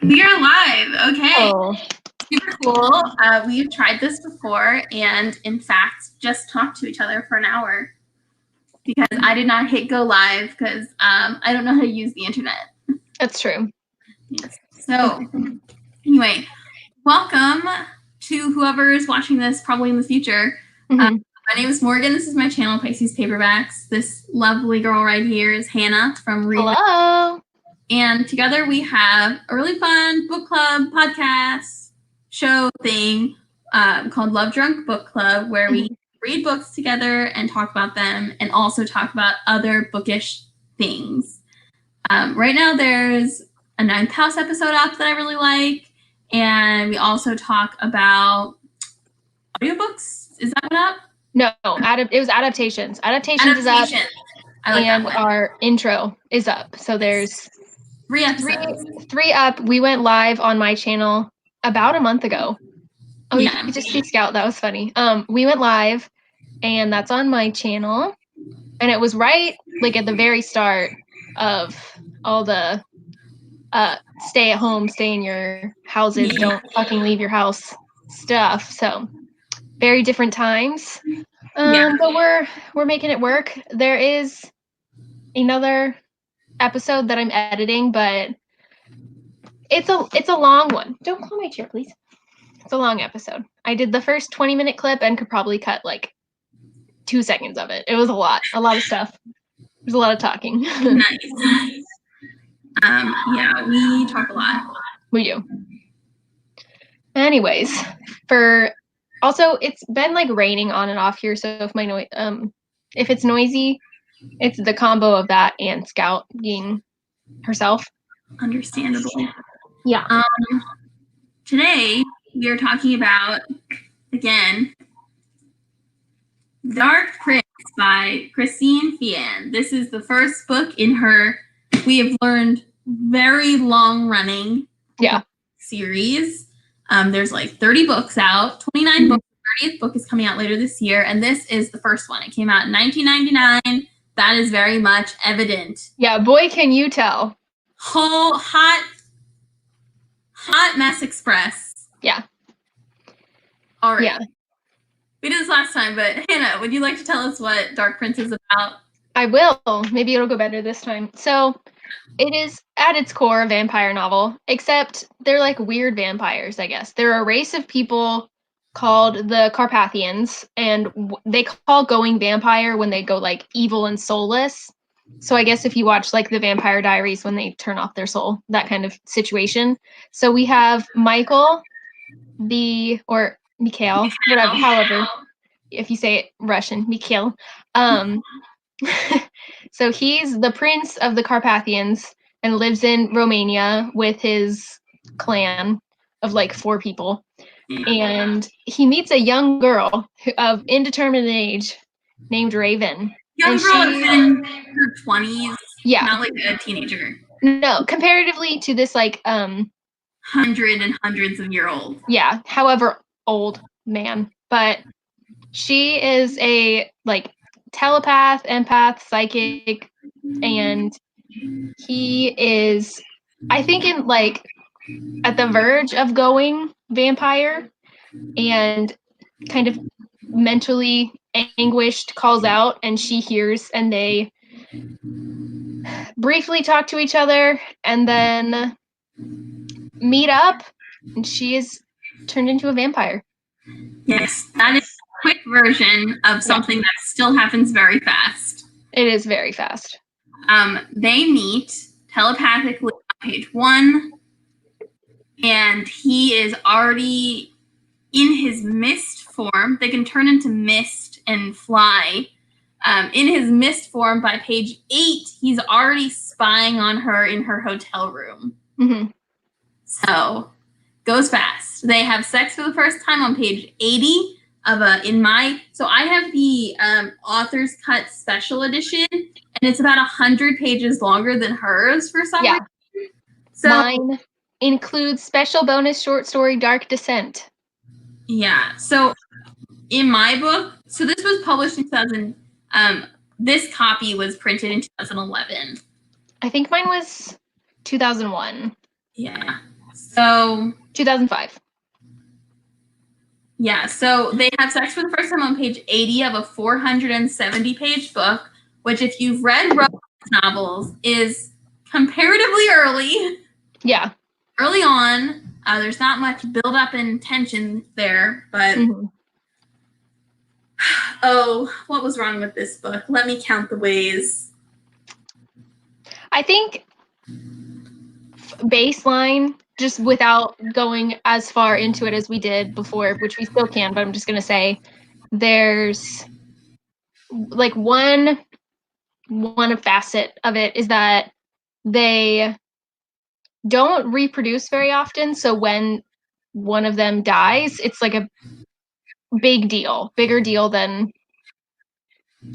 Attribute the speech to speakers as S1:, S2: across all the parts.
S1: We are live. Okay.
S2: Oh.
S1: Super cool. We've tried this before and, in fact, just talked to each other for an hour because I did not hit go live because I don't know how to use the internet.
S2: That's true.
S1: Yes. So, anyway, welcome to whoever is watching this probably in the future.
S2: Mm-hmm.
S1: My name is Morgan. This is my channel, Pisces Paperbacks. This lovely girl right here is Hannah from
S2: Hello.
S1: And together we have a really fun book club podcast show thing called Love Drunk Book Club, where we read books together and talk about them and also talk about other bookish things. Right now there's a 9th House episode up that I really like, and we also talk about audiobooks. Is that one up?
S2: No, it was adaptations. Adaptations is up, and our intro is up. So there's
S1: 3 episodes.
S2: Three up. We went live on my channel about a month ago. Oh, yeah. You just see Scout. That was funny. We went live, and that's on my channel. And it was right like at the very start of all the stay at home, stay in your houses, don't fucking leave your house stuff. So very different times. But we're making it work. There is another episode that I'm editing, but it's a long one. Don't call my chair, please. It's a long episode. I did the first 20-minute clip and could probably cut like 2 seconds of it. It was a lot of stuff. There's a lot of talking.
S1: Nice. Yeah, we talk a lot.
S2: We do. Anyways, also it's been like raining on and off here, so if it's noisy, it's the combo of that and Scout being herself.
S1: Understandable.
S2: Yeah.
S1: Today we are talking about, again, Dark Prince by Christine Feehan. This is the first book in her, we have learned, very long-running series. There's like 30 books out, 29 books. The 30th book is coming out later this year, and this is the first one. It came out in 1999. That is very much evident.
S2: Yeah, boy, can you tell.
S1: Whole hot mess express.
S2: Yeah.
S1: All right.
S2: Yeah.
S1: We did this last time, but Hannah, would you like to tell us what Dark Prince is about?
S2: I will. Maybe it'll go better this time. So it is at its core a vampire novel, except they're like weird vampires, I guess. They're a race of people called the Carpathians, and they call going vampire when they go like evil and soulless. So I guess if you watch like the Vampire Diaries when they turn off their soul, that kind of situation. So we have Michael, or Mikhail, whatever, however, if you say it Russian, Mikhail. So he's the prince of the Carpathians and lives in Romania with his clan of like 4 people. And he meets a young girl of indeterminate age named Raven.
S1: Young girl is in her 20s.
S2: Yeah.
S1: Not like a teenager.
S2: No, comparatively to this like
S1: hundred and hundreds of year old.
S2: Yeah, however old man. But she is a like telepath, empath, psychic, and he is, I think, in like at the verge of going vampire, and kind of mentally anguished calls out, and she hears, and they briefly talk to each other and then meet up, and she is turned into a vampire.
S1: Yes, that is a quick version of something that still happens very fast.
S2: It is very fast.
S1: They meet telepathically on page 1, and he is already in his mist form. They can turn into mist and fly. In his mist form, by page 8, he's already spying on her in her hotel room.
S2: Mm-hmm.
S1: So, goes fast. They have sex for the first time on page 80 of so I have the author's cut special edition, and it's about 100 pages longer than hers for some reason. So
S2: mine includes special bonus short story Dark Descent.
S1: Yeah. So in my book, so this was published in 2000. This copy was printed in 2011.
S2: I think mine was 2001.
S1: Yeah. So
S2: 2005.
S1: Yeah, so they have sex for the first time on page 80 of a 470-page book, which, if you've read romance novels, is comparatively early.
S2: Yeah.
S1: Early on. There's not much build-up and tension there, but oh, what was wrong with this book? Let me count the ways.
S2: I think baseline, just without going as far into it as we did before, which we still can, but I'm just going to say there's like one facet of it is that they don't reproduce very often. So when one of them dies, it's like a big deal, bigger deal than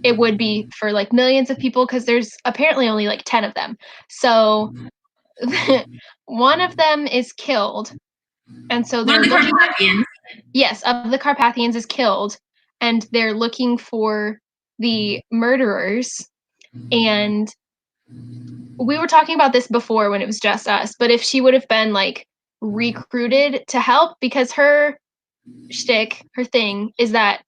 S2: it would be for like millions of people, because there's apparently only like 10 of them. So one of them is killed, and so they're looking. Yes, of the Carpathians is killed, and they're looking for the murderers. And we were talking about this before when it was just us, but if she would have been like recruited to help, because her shtick, her thing is that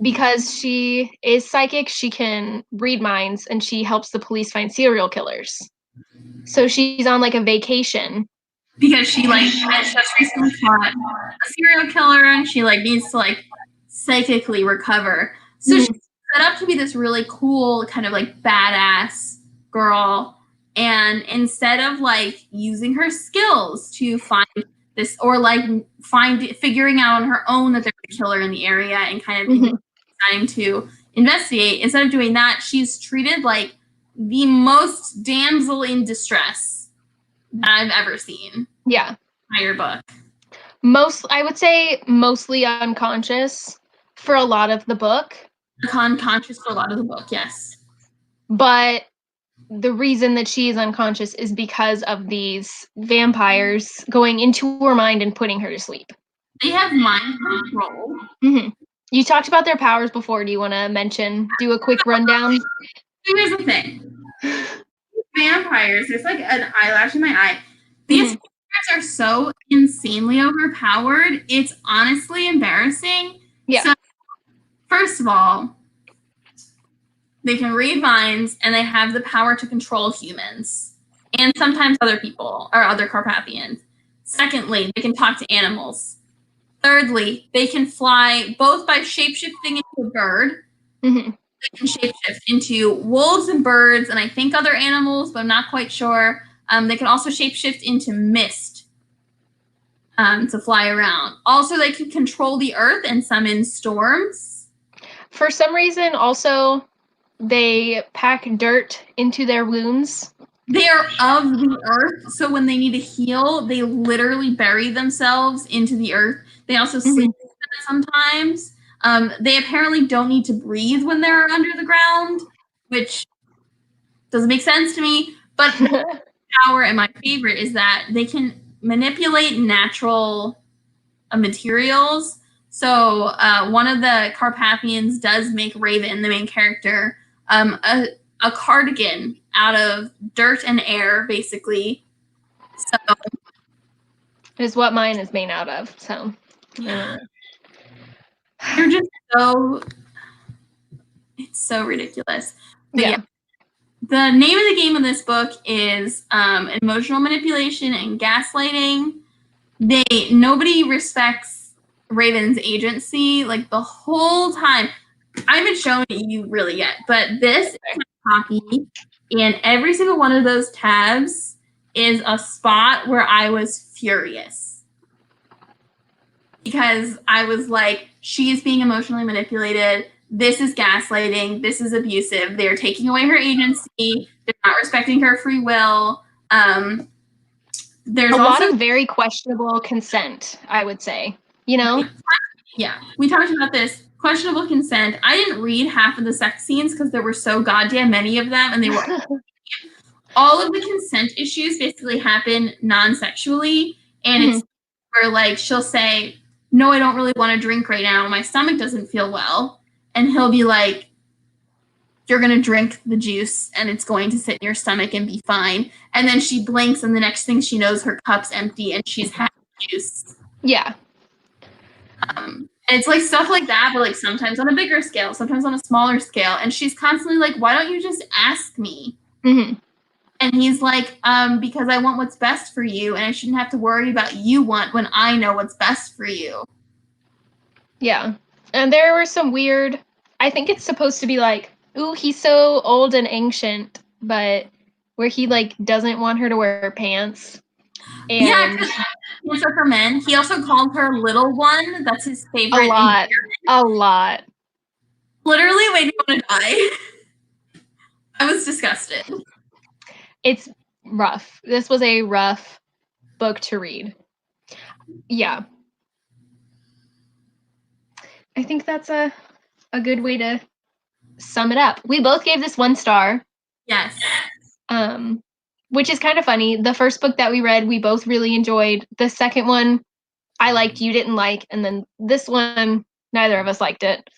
S2: because she is psychic, she can read minds, and she helps the police find serial killers. So she's on like a vacation
S1: because she like just recently caught a serial killer, and she like needs to like psychically recover. So she's set up to be this really cool kind of like badass girl, and instead of like using her skills to find this, or like figuring out on her own that there's a killer in the area and kind of deciding to investigate, instead of doing that, she's treated like the most damsel in distress that I've ever seen.
S2: Yeah.
S1: Entire book.
S2: I would say mostly unconscious for a lot of the book.
S1: Unconscious for a lot of the book, yes.
S2: But the reason that she is unconscious is because of these vampires going into her mind and putting her to sleep.
S1: They have mind control.
S2: You talked about their powers before. Do you want to do a quick rundown?
S1: Here's the thing. Vampires, there's like an eyelash in my eye. These vampires are so insanely overpowered, it's honestly embarrassing.
S2: Yeah.
S1: So, first of all, they can read minds, and they have the power to control humans and sometimes other people or other Carpathians. Secondly, they can talk to animals. Thirdly, they can fly both by shapeshifting into a bird. They can shapeshift into wolves and birds, and I think other animals, but I'm not quite sure. They can also shapeshift into mist to fly around. Also, they can control the earth and summon storms.
S2: For some reason, also, they pack dirt into their wounds.
S1: They are of the earth, so when they need to heal, they literally bury themselves into the earth. They also sleep sometimes. They apparently don't need to breathe when they're under the ground, which doesn't make sense to me. But the power, and my favorite, is that they can manipulate natural materials. So one of the Carpathians does make Raven, the main character, a cardigan out of dirt and air, basically. So
S2: is what mine is made out of. So
S1: you're just so, it's so ridiculous. But yeah. The name of the game of this book is emotional manipulation and gaslighting. Nobody respects Raven's agency like the whole time. I haven't shown it you really yet, but this is my copy, and every single one of those tabs is a spot where I was furious. Because I was like, she is being emotionally manipulated. This is gaslighting. This is abusive. They're taking away her agency. They're not respecting her free will. There's
S2: a lot of very questionable consent, I would say. You know?
S1: Yeah, we talked about this. Questionable consent. I didn't read half of the sex scenes because there were so goddamn many of them, and they were all of the consent issues basically happen non-sexually, and it's where like she'll say, "No, I don't really want to drink right now. My stomach doesn't feel well," and he'll be like, you're going to drink the juice and it's going to sit in your stomach and be fine. And then she blinks and the next thing she knows, her cup's empty and she's had juice.
S2: Yeah.
S1: And it's like stuff like that, but like sometimes on a bigger scale, sometimes on a smaller scale. And she's constantly like, why don't you just ask me?
S2: Mm-hmm.
S1: And he's like, because I want what's best for you and I shouldn't have to worry about you want when I know what's best for you.
S2: Yeah. And there were some weird, I think it's supposed to be like, ooh, he's so old and ancient, but where he like doesn't want her to wear pants. And
S1: yeah, because pants are for men. He also called her little one. That's his favorite.
S2: A lot.
S1: Literally made me want to die. I was disgusted.
S2: It's rough. This was a rough book to read. Yeah. I think that's a good way to sum it up. We both gave this 1 star.
S1: Yes.
S2: Which is kind of funny. The first book that we read, we both really enjoyed. The second one, I liked, you didn't like, and then this one, neither of us liked it.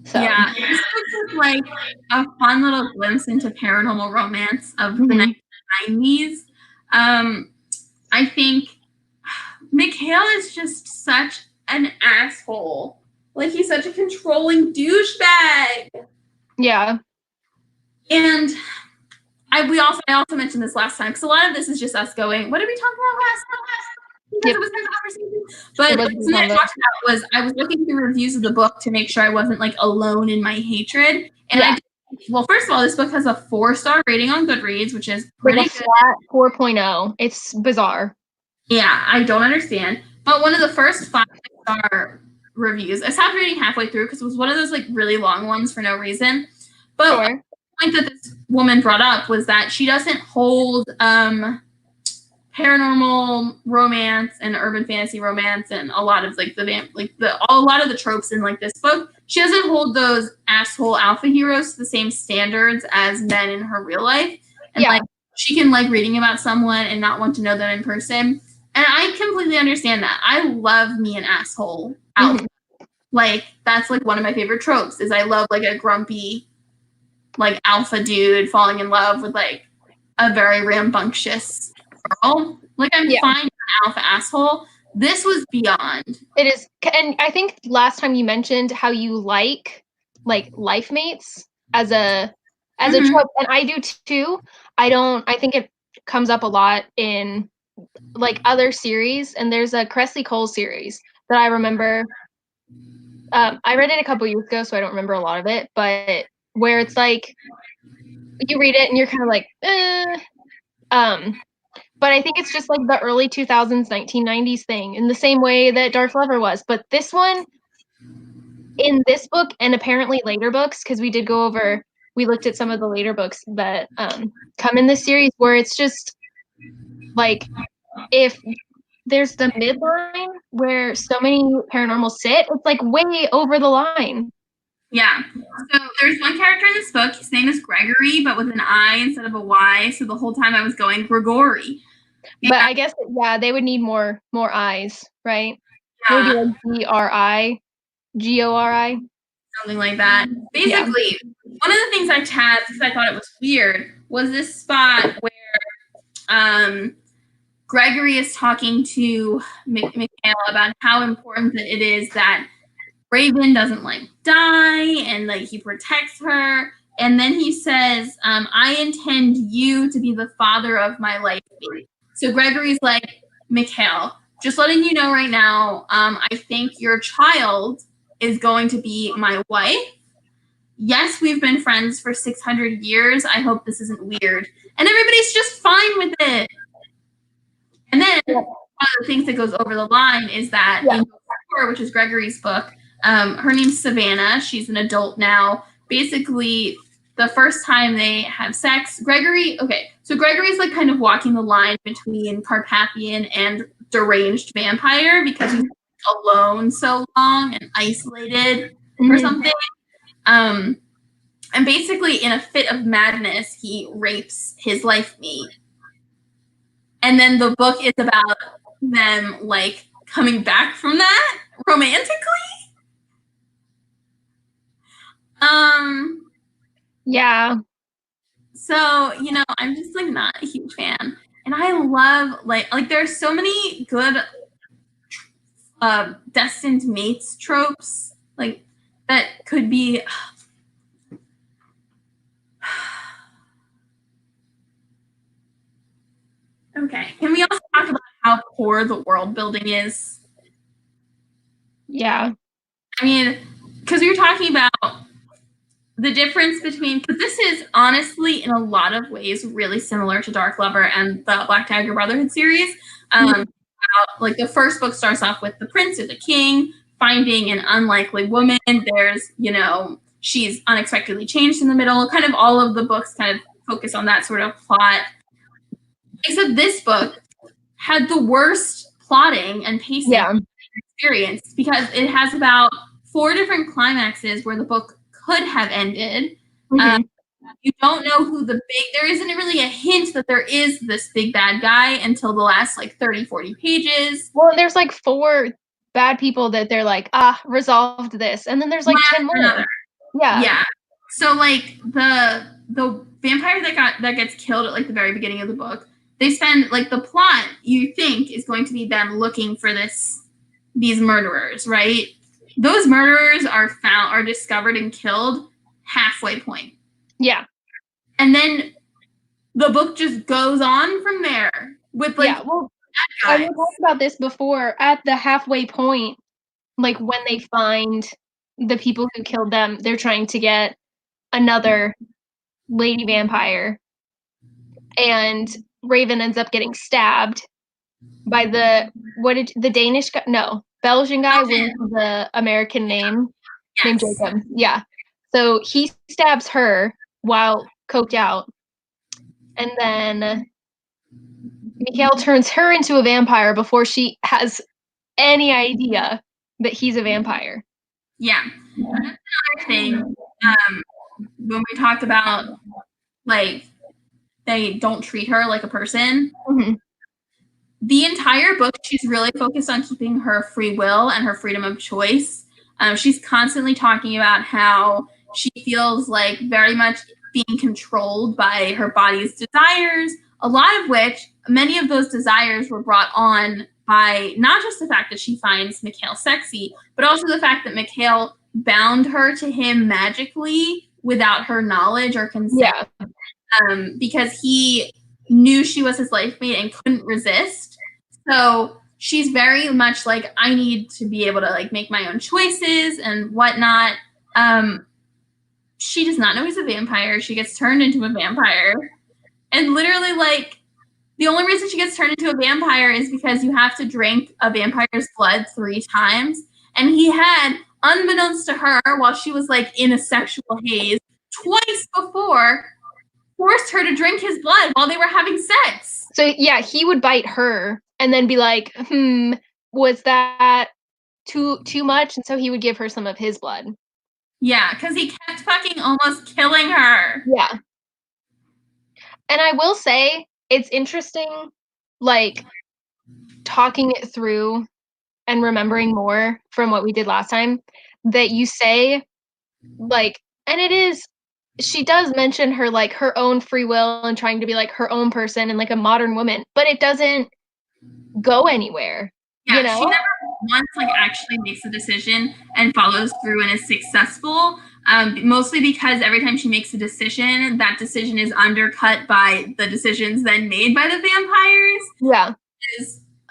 S2: So
S1: yeah, this book was like a fun little glimpse into paranormal romance of the 1990s. I think Mikhail is just such an asshole. Like, he's such a controlling douchebag.
S2: Yeah.
S1: And I also mentioned this last time, because a lot of this is just us going, what did we talk about last time? Because it was in the conversation. But something I talked about was I was looking through reviews of the book to make sure I wasn't like alone in my hatred. And well, first of all, this book has a 4-star rating on Goodreads, which is pretty good.
S2: Flat 4.0. It's bizarre.
S1: Yeah, I don't understand. But one of the first 5-star reviews, I stopped reading halfway through because it was one of those like really long ones for no reason. But the point that this woman brought up was that she doesn't hold paranormal romance and urban fantasy romance and a lot of like a lot of the tropes in like this book. She doesn't hold those asshole alpha heroes to the same standards as men in her real life. And like she can like reading about someone and not want to know them in person. And I completely understand that. I love me an asshole alpha. Like that's like one of my favorite tropes is I love like a grumpy like alpha dude falling in love with like a very rambunctious girl. Like I'm fine with an alpha asshole. This was beyond.
S2: It is, and I think last time you mentioned how you like life mates as a trope, and I do too. I think it comes up a lot in like other series, and there's a Cressley Cole series that I remember. I read it a couple years ago, so I don't remember a lot of it, but where it's like you read it and you're kind of like, but I think it's just like the early 2000s, 1990s thing in the same way that Dark Lover was. But this one, in this book and apparently later books, because we looked at some of the later books that come in this series where it's just like, if there's the midline where so many paranormal sit, it's like way over the line.
S1: Yeah. So there's one character in this book. His name is Gregory, but with an I instead of a Y. So the whole time I was going Gregory.
S2: But I guess they would need more eyes, right? Yeah. Maybe like Gori,
S1: something like that. Basically, one of the things I tabbed because I thought it was weird was this spot where Gregory is talking to Mikhail about how important it is that Raven doesn't like die and like he protects her. And then he says, I intend you to be the father of my life. So Gregory's like, Mikhail, just letting you know right now, I think your child is going to be my wife. Yes, we've been friends for 600 years. I hope this isn't weird. And everybody's just fine with it. And then one of the things that goes over the line is that in book 4, which is Gregory's book, her name's Savannah. She's an adult now. Basically, the first time they have sex, Gregory's like kind of walking the line between Carpathian and deranged vampire because he's alone so long and isolated or something. And basically, in a fit of madness, he rapes his life mate. And then the book is about them like coming back from that romantically.
S2: Yeah.
S1: So, you know, I'm just like not a huge fan. And I love like there's so many good destined mates tropes like that could be okay. Can we also talk about how poor the world building is?
S2: Yeah.
S1: I mean, because we were talking about the difference between, because this is honestly in a lot of ways really similar to Dark Lover and the Black Dagger Brotherhood series. Like the first book starts off with the prince or the king finding an unlikely woman. There's, you know, she's unexpectedly changed in the middle. Kind of all of the books kind of focus on that sort of plot. Except this book had the worst plotting and pacing experience because it has about 4 different climaxes where the book could have ended. You don't know who there isn't really a hint that there is this big bad guy until the last like 30, 40 pages.
S2: Well, there's like 4 bad people that they're like, resolved this. And then there's like 10 more. Yeah.
S1: Yeah. So like the vampire that gets killed at like the very beginning of the book, they spend like the plot you think is going to be them looking for these murderers, right? Those murderers are discovered and killed halfway point.
S2: Yeah.
S1: And then the book just goes on from there with like
S2: I talked about this before. At the halfway point, like when they find the people who killed them, they're trying to get another lady vampire, and Raven ends up getting stabbed by the Danish guy? No, Belgian guy with the American name named Jacob. Yeah. So he stabs her while coked out, and then Mikhail turns her into a vampire before she has any idea that he's a vampire.
S1: Yeah. That's another thing. When we talked about like they don't treat her like a person. The entire book, she's really focused on keeping her free will and her freedom of choice. She's constantly talking about how she feels like very much being controlled by her body's desires, a lot of which, many of those desires were brought on by not just the fact that she finds Mikhail sexy, but also the fact that Mikhail bound her to him magically without her knowledge or consent. Because he knew she was his life mate and couldn't resist. So she's very much like, I need to be able to like make my own choices and whatnot. She does not know he's a vampire. She gets turned into a vampire. And literally like the only reason she gets turned into a vampire is because you have to drink a vampire's blood 3 times. And he had, unbeknownst to her, while she was like in a sexual haze, twice before forced her to drink his blood while they were having sex.
S2: So yeah, he would bite her and then be like, was that too much? And so he would give her some of his blood.
S1: Yeah, because he kept fucking almost killing her.
S2: Yeah. And I will say, it's interesting, like, talking it through and remembering more from what we did last time, that you say, like, and it is, she does mention her, like, her own free will and trying to be, like, her own person and, like, a modern woman, but it doesn't go anywhere.
S1: Yeah,
S2: you know?
S1: she never once, like, actually makes a decision and follows through and is successful, mostly because every time she makes a decision, that decision is undercut by the decisions then made by the vampires.
S2: Yeah.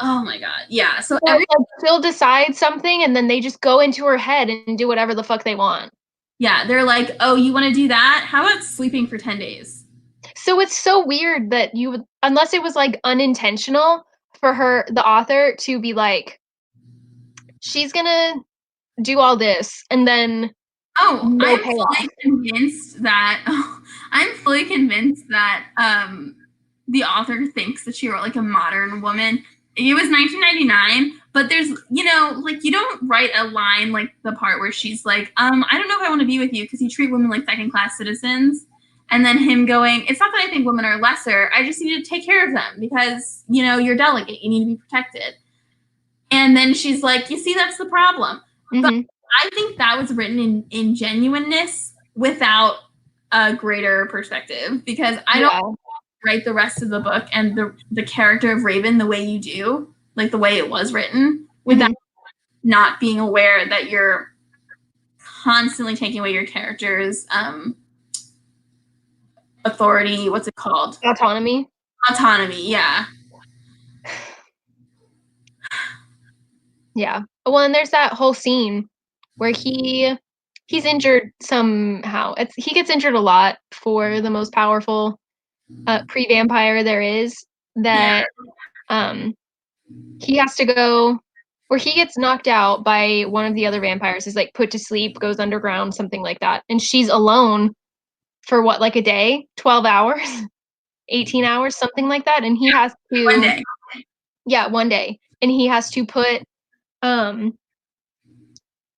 S1: Oh my god, yeah. So
S2: she'll decide something and then they just go into her head and do whatever the fuck they want.
S1: Yeah, they're like, oh, you want to do that? How about sleeping for 10 days?
S2: So it's so weird that you would, unless it was like unintentional for her, the author, to be like, she's gonna do all this and then
S1: I'm fully convinced that the author thinks that she wrote like a modern woman. It was 1999, but there's, you know, like you don't write a line like the part where she's like, I don't know if I want to be with you because you treat women like second-class citizens. And then him going, it's not that I think women are lesser. I just need to take care of them because, you know, you're delicate. You need to be protected. And then she's like, you see, that's the problem. But I think that was written in genuineness without a greater perspective, because I don't write the rest of the book and the character of Raven the way you do, like the way it was written, without not being aware that you're constantly taking away your character's authority. What's it called?
S2: Autonomy.
S1: Yeah.
S2: Yeah. Well, and there's that whole scene where he's injured somehow. He gets injured a lot for the most powerful pre-vampire there is, that he has to go, or he gets knocked out by one of the other vampires, is like put to sleep, goes underground, something like that. And she's alone for what, like a day, 12 hours, 18 hours, something like that. And he has to,
S1: 1 day.
S2: Yeah, 1 day. And he has to put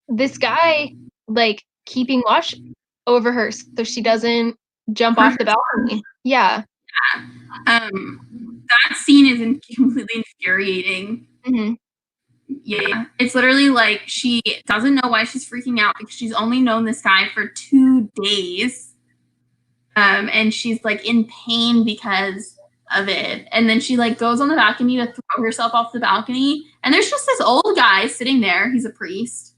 S2: this guy like keeping watch over her so she doesn't jump off the balcony. Yeah.
S1: That scene is completely infuriating. Yeah, it's literally like she doesn't know why she's freaking out, because she's only known this guy for 2 days, and she's like in pain because of it. And then she like goes on the balcony to throw herself off the balcony, and there's just this old guy sitting there. He's a priest.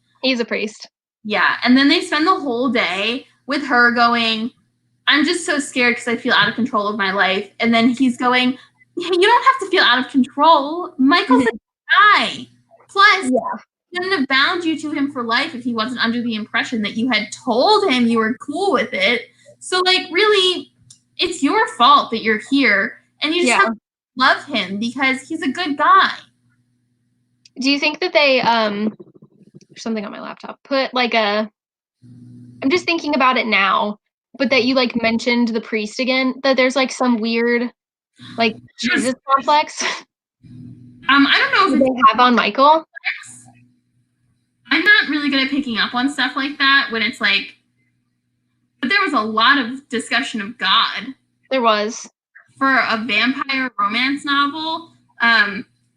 S1: Yeah, and then they spend the whole day with her going, I'm just so scared because I feel out of control of my life. And then he's going, hey, you don't have to feel out of control. Michael's a guy. Plus, he wouldn't have bound you to him for life if he wasn't under the impression that you had told him you were cool with it. So, like, really, it's your fault that you're here, and you just have to love him because he's a good guy.
S2: Do you think that they, there's something on my laptop, put like I'm just thinking about it now, but that you like mentioned the priest again, that there's like some weird, like, Jesus complex?
S1: I don't know if
S2: they have on Michael.
S1: I'm not really good at picking up on stuff like that when it's like, but there was a lot of discussion of God.
S2: There was.
S1: For a vampire romance novel,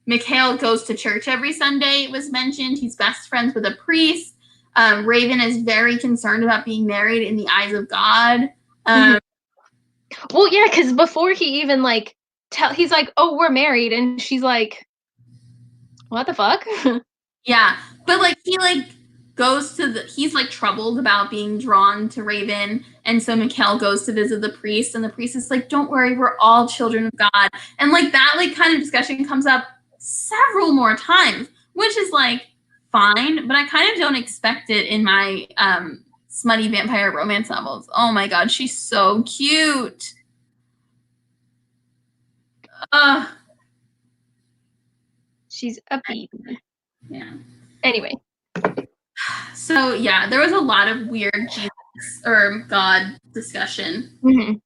S1: Mikhail goes to church every Sunday, it was mentioned. He's best friends with a priest. Raven is very concerned about being married in the eyes of God.
S2: Well, yeah, because before he even like he's like, oh, we're married, and she's like, what the fuck?
S1: Yeah, but like he like goes to he's like troubled about being drawn to Raven, and so Mikhail goes to visit the priest, and the priest is like, don't worry, we're all children of God. And like that like kind of discussion comes up several more times, which is like fine, but I kind of don't expect it in my smutty vampire romance novels. Oh my god, she's so cute.
S2: She's a baby.
S1: Yeah.
S2: Anyway.
S1: So yeah, there was a lot of weird Jesus or God discussion.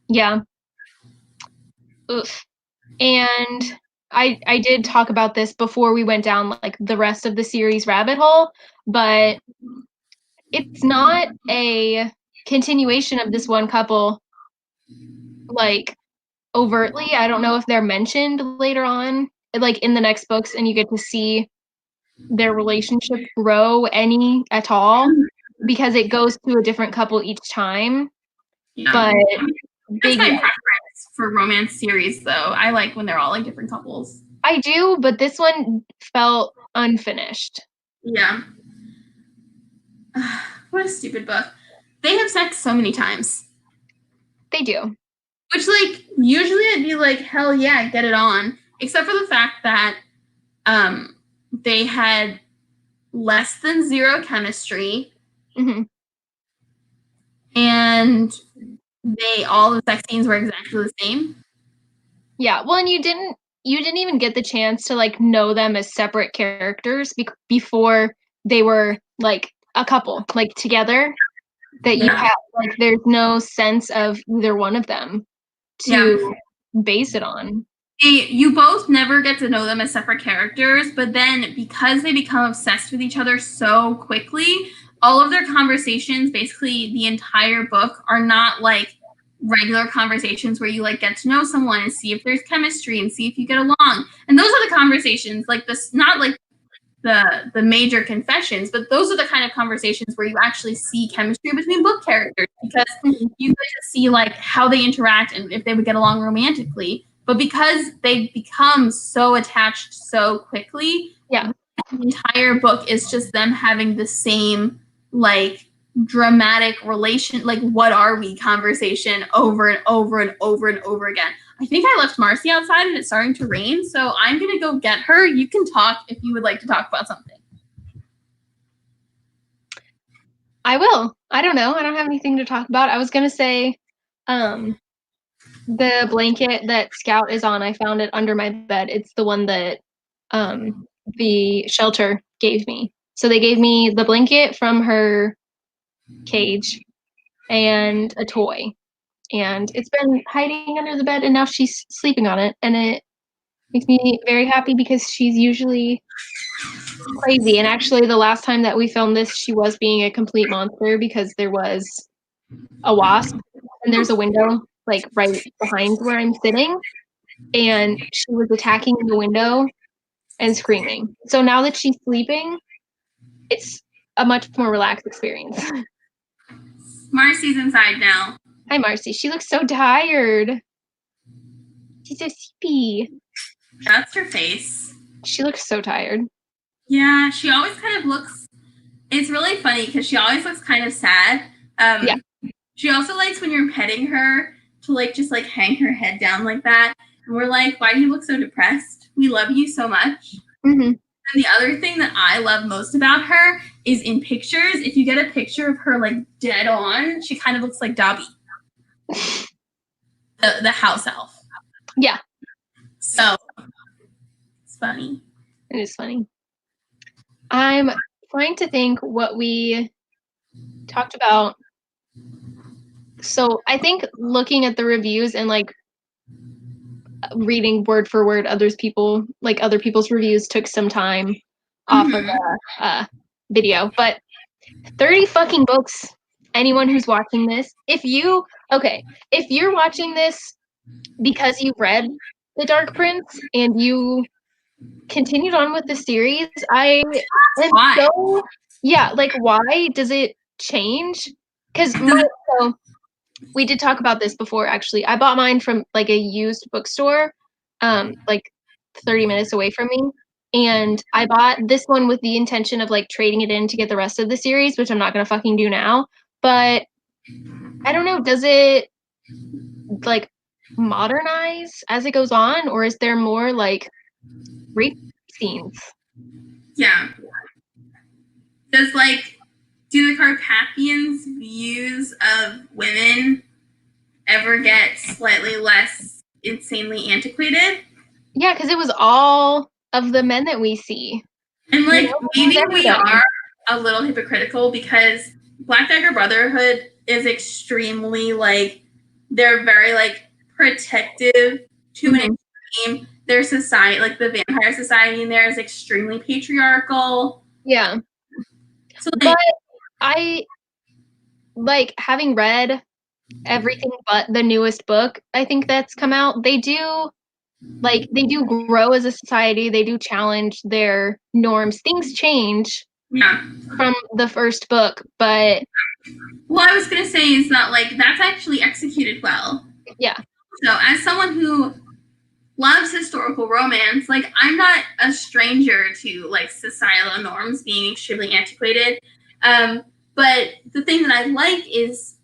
S2: Yeah. Oof. And I did talk about this before we went down like the rest of the series rabbit hole, but it's not a continuation of this one couple like overtly. I don't know if they're mentioned later on, like in the next books, and you get to see their relationship grow any at all, because it goes to a different couple each time.
S1: Yeah.
S2: But
S1: that's my preference for romance series, though. I like when they're all like different couples.
S2: I do, but this one felt unfinished.
S1: Yeah. What a stupid book. They have sex so many times.
S2: They do.
S1: Which, like, usually I'd be like, hell yeah, get it on. Except for the fact that they had less than zero chemistry. And all the sex scenes were exactly the same.
S2: Yeah, well, and you didn't even get the chance to like know them as separate characters before they were like a couple, like together. That you have like there's no sense of either one of them to base it on.
S1: You both never get to know them as separate characters, but then because they become obsessed with each other so quickly, all of their conversations, basically the entire book, are not like regular conversations where you like get to know someone and see if there's chemistry and see if you get along. And those are the conversations, like this, not like the major confessions, but those are the kind of conversations where you actually see chemistry between book characters, because you get to see like how they interact and if they would get along romantically. But because they become so attached so quickly,
S2: yeah,
S1: the entire book is just them having the same like dramatic relation, like what are we conversation over and over and over and over again. I think I left Marcy outside and it's starting to rain, so I'm gonna go get her. You can talk if you would like to talk about something.
S2: I will. I don't know. I don't have anything to talk about. I was gonna say, the blanket that Scout is on, I found it under my bed. It's the one that the shelter gave me. So they gave me the blanket from her cage and a toy. And it's been hiding under the bed, and now she's sleeping on it. And it makes me very happy because she's usually crazy. And actually, the last time that we filmed this, she was being a complete monster because there was a wasp and there's a window like right behind where I'm sitting. And she was attacking the window and screaming. So now that she's sleeping, it's a much more relaxed experience.
S1: Marcy's inside now.
S2: Hi, Marcy. She looks so tired. She's so sleepy.
S1: That's her face.
S2: She looks so tired.
S1: Yeah, she always kind of looks, it's really funny because she always looks kind of sad. Yeah. She also likes when you're petting her to like just like hang her head down like that. And we're like, why do you look so depressed? We love you so much.
S2: Mm-hmm.
S1: And the other thing that I love most about her is in pictures. If you get a picture of her like dead on, she kind of looks like Dobby, the house elf.
S2: Yeah.
S1: So it's funny.
S2: It is funny. I'm trying to think what we talked about. So I think looking at the reviews and like reading word for word other people's reviews took some time off of the video, but 30 fucking books. Anyone who's watching this, if you're watching this because you read The Dark Prince and you continued on with the series, I am so like, why does it change? Because so we did talk about this before. Actually, I bought mine from like a used bookstore, like 30 minutes away from me, and I bought this one with the intention of like trading it in to get the rest of the series, which I'm not gonna fucking do now. But I don't know, does it like modernize as it goes on, or is there more like rape scenes?
S1: Yeah. Do the Carpathians' views of women ever get slightly less insanely antiquated?
S2: Yeah, because it was all of the men that we see.
S1: And like, maybe we are a little hypocritical because Black Dagger Brotherhood is extremely like, they're very like protective to an extreme. Their society, like the vampire society in there, is extremely patriarchal.
S2: Yeah. So like, but I like having read everything but the newest book I think that's come out. They do grow as a society. They do challenge their norms. Things change from the first book, but
S1: what I was gonna say is that like that's actually executed well.
S2: Yeah.
S1: So as someone who loves historical romance, like I'm not a stranger to like societal norms being extremely antiquated. But the thing that I like is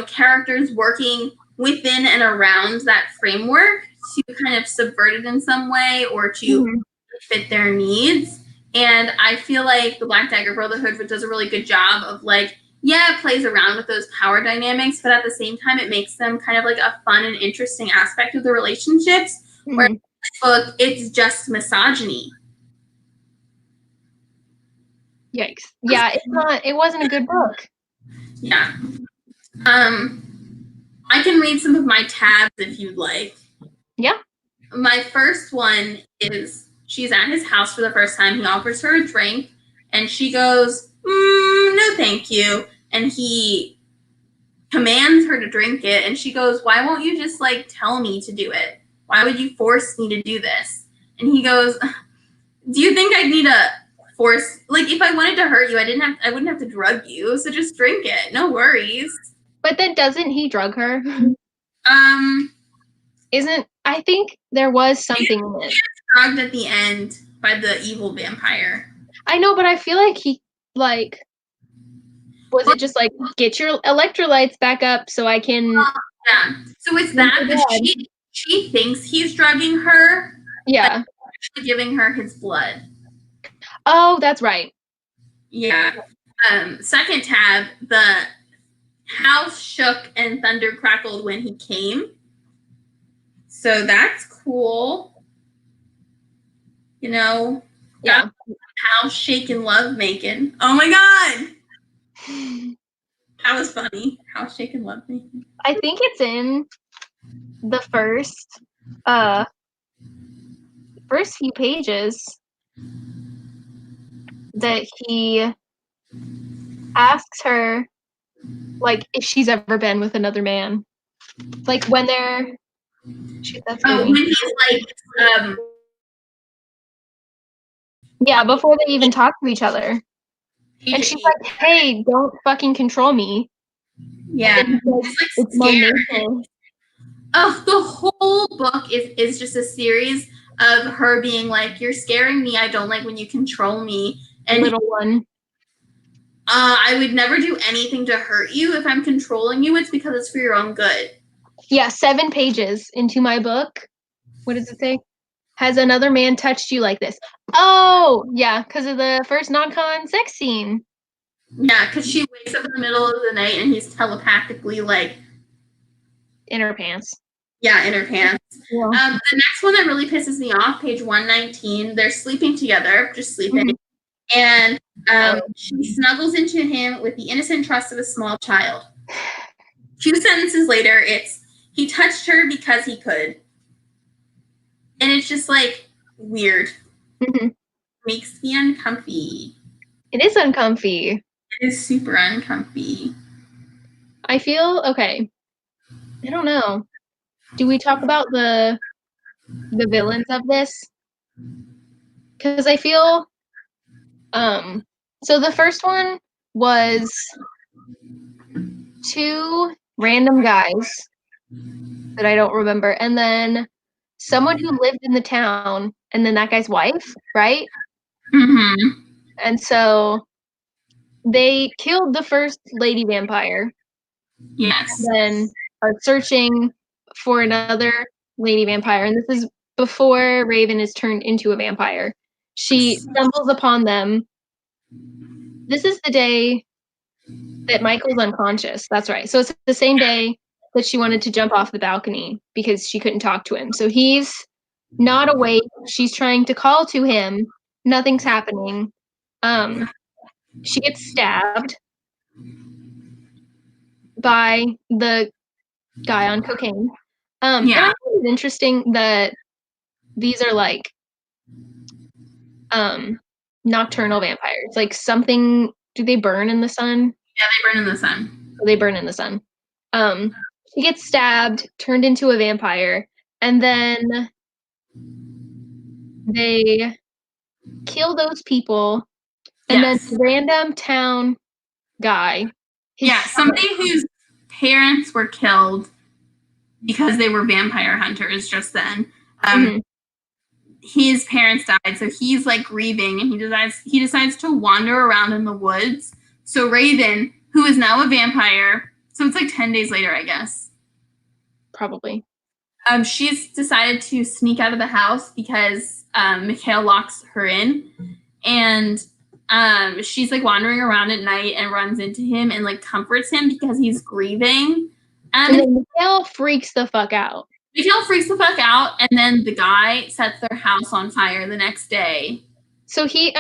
S1: characters working within and around that framework to kind of subvert it in some way or to fit their needs. And I feel like the Black Dagger Brotherhood does a really good job of like, it plays around with those power dynamics, but at the same time, it makes them kind of like a fun and interesting aspect of the relationships. Where in this book, it's just misogyny.
S2: Yikes. Yeah, it wasn't a good book.
S1: Yeah. I can read some of my tabs if you'd like.
S2: Yeah.
S1: My first one is she's at his house for the first time. He offers her a drink, and she goes, no, thank you. And he commands her to drink it, and she goes, why won't you just, like, tell me to do it? Why would you force me to do this? And he goes, do you think I'd need a force, like, if I wanted to hurt you, I wouldn't have to drug you, so just drink it. No worries.
S2: But then doesn't he drug her? I think there was something in it.
S1: He was drugged at the end by the evil vampire.
S2: I know, but I feel like he, like, was it just like, get your electrolytes back up so I can...
S1: Yeah. So it's that she thinks he's drugging her.
S2: Yeah.
S1: But actually giving her his blood.
S2: Oh, that's right.
S1: Yeah. Second tab, the house shook and thunder crackled when he came. So that's cool. You know?
S2: Yeah.
S1: House shaking, love making. Oh my God! That was funny. House shaking, love making.
S2: I think it's in the first few pages that he asks her, like, if she's ever been with another man. Like, when they're... Shoot, that's
S1: when he's like...
S2: Yeah, before they even talk to each other. And she's like, hey, don't fucking control me.
S1: Yeah.
S2: It's my nature.
S1: Oh, the whole book is just a series of her being like, you're scaring me. I don't like when you control me. And
S2: little one.
S1: I would never do anything to hurt you. If I'm controlling you, it's because it's for your own good. Yeah,
S2: 7 pages into my book. What does it say? Has another man touched you like this? Oh, yeah, because of the first non-con sex scene.
S1: Yeah, because she wakes up in the middle of the night and he's telepathically like...
S2: In her pants.
S1: Yeah, in her pants. Yeah. The next one that really pisses me off, page 119, they're sleeping together, just sleeping. Mm-hmm. And she snuggles into him with the innocent trust of a small child. 2 sentences later, it's, he touched her because he could. And it's just, like, weird. Mm-hmm. Makes me uncomfy.
S2: It is uncomfy.
S1: It is super uncomfy.
S2: I feel, okay. I don't know. Do we talk about the villains of this? Because I feel, so the first one was 2 random guys that I don't remember, and then someone who lived in the town, and then that guy's wife, right?
S1: Mm-hmm.
S2: And so they killed the first lady vampire.
S1: Yes.
S2: And then are searching for another lady vampire, and this is before Raven is turned into a vampire. She stumbles upon them. This is the day that Michael's unconscious. That's right. So it's the same day that she wanted to jump off the balcony because she couldn't talk to him. So he's not awake. She's trying to call to him. Nothing's happening. She gets stabbed by the guy on cocaine. Yeah. And I think it's interesting that these are like nocturnal vampires. Like something, do they burn in the sun?
S1: Yeah, they burn in the sun.
S2: They burn in the sun. She gets stabbed, turned into a vampire, and then they kill those people, and then random town guy.
S1: Somebody whose parents were killed because they were vampire hunters just then. His parents died, so he's like grieving, and he decides to wander around in the woods. So Raven, who is now a vampire, so it's like 10 days later, I guess.
S2: Probably.
S1: She's decided to sneak out of the house because Mikhail locks her in, and she's like wandering around at night and runs into him and like comforts him because he's grieving.
S2: And then Mikhail freaks the fuck out.
S1: Mikhail freaks the fuck out, and then the guy sets their house on fire the next day.
S2: So because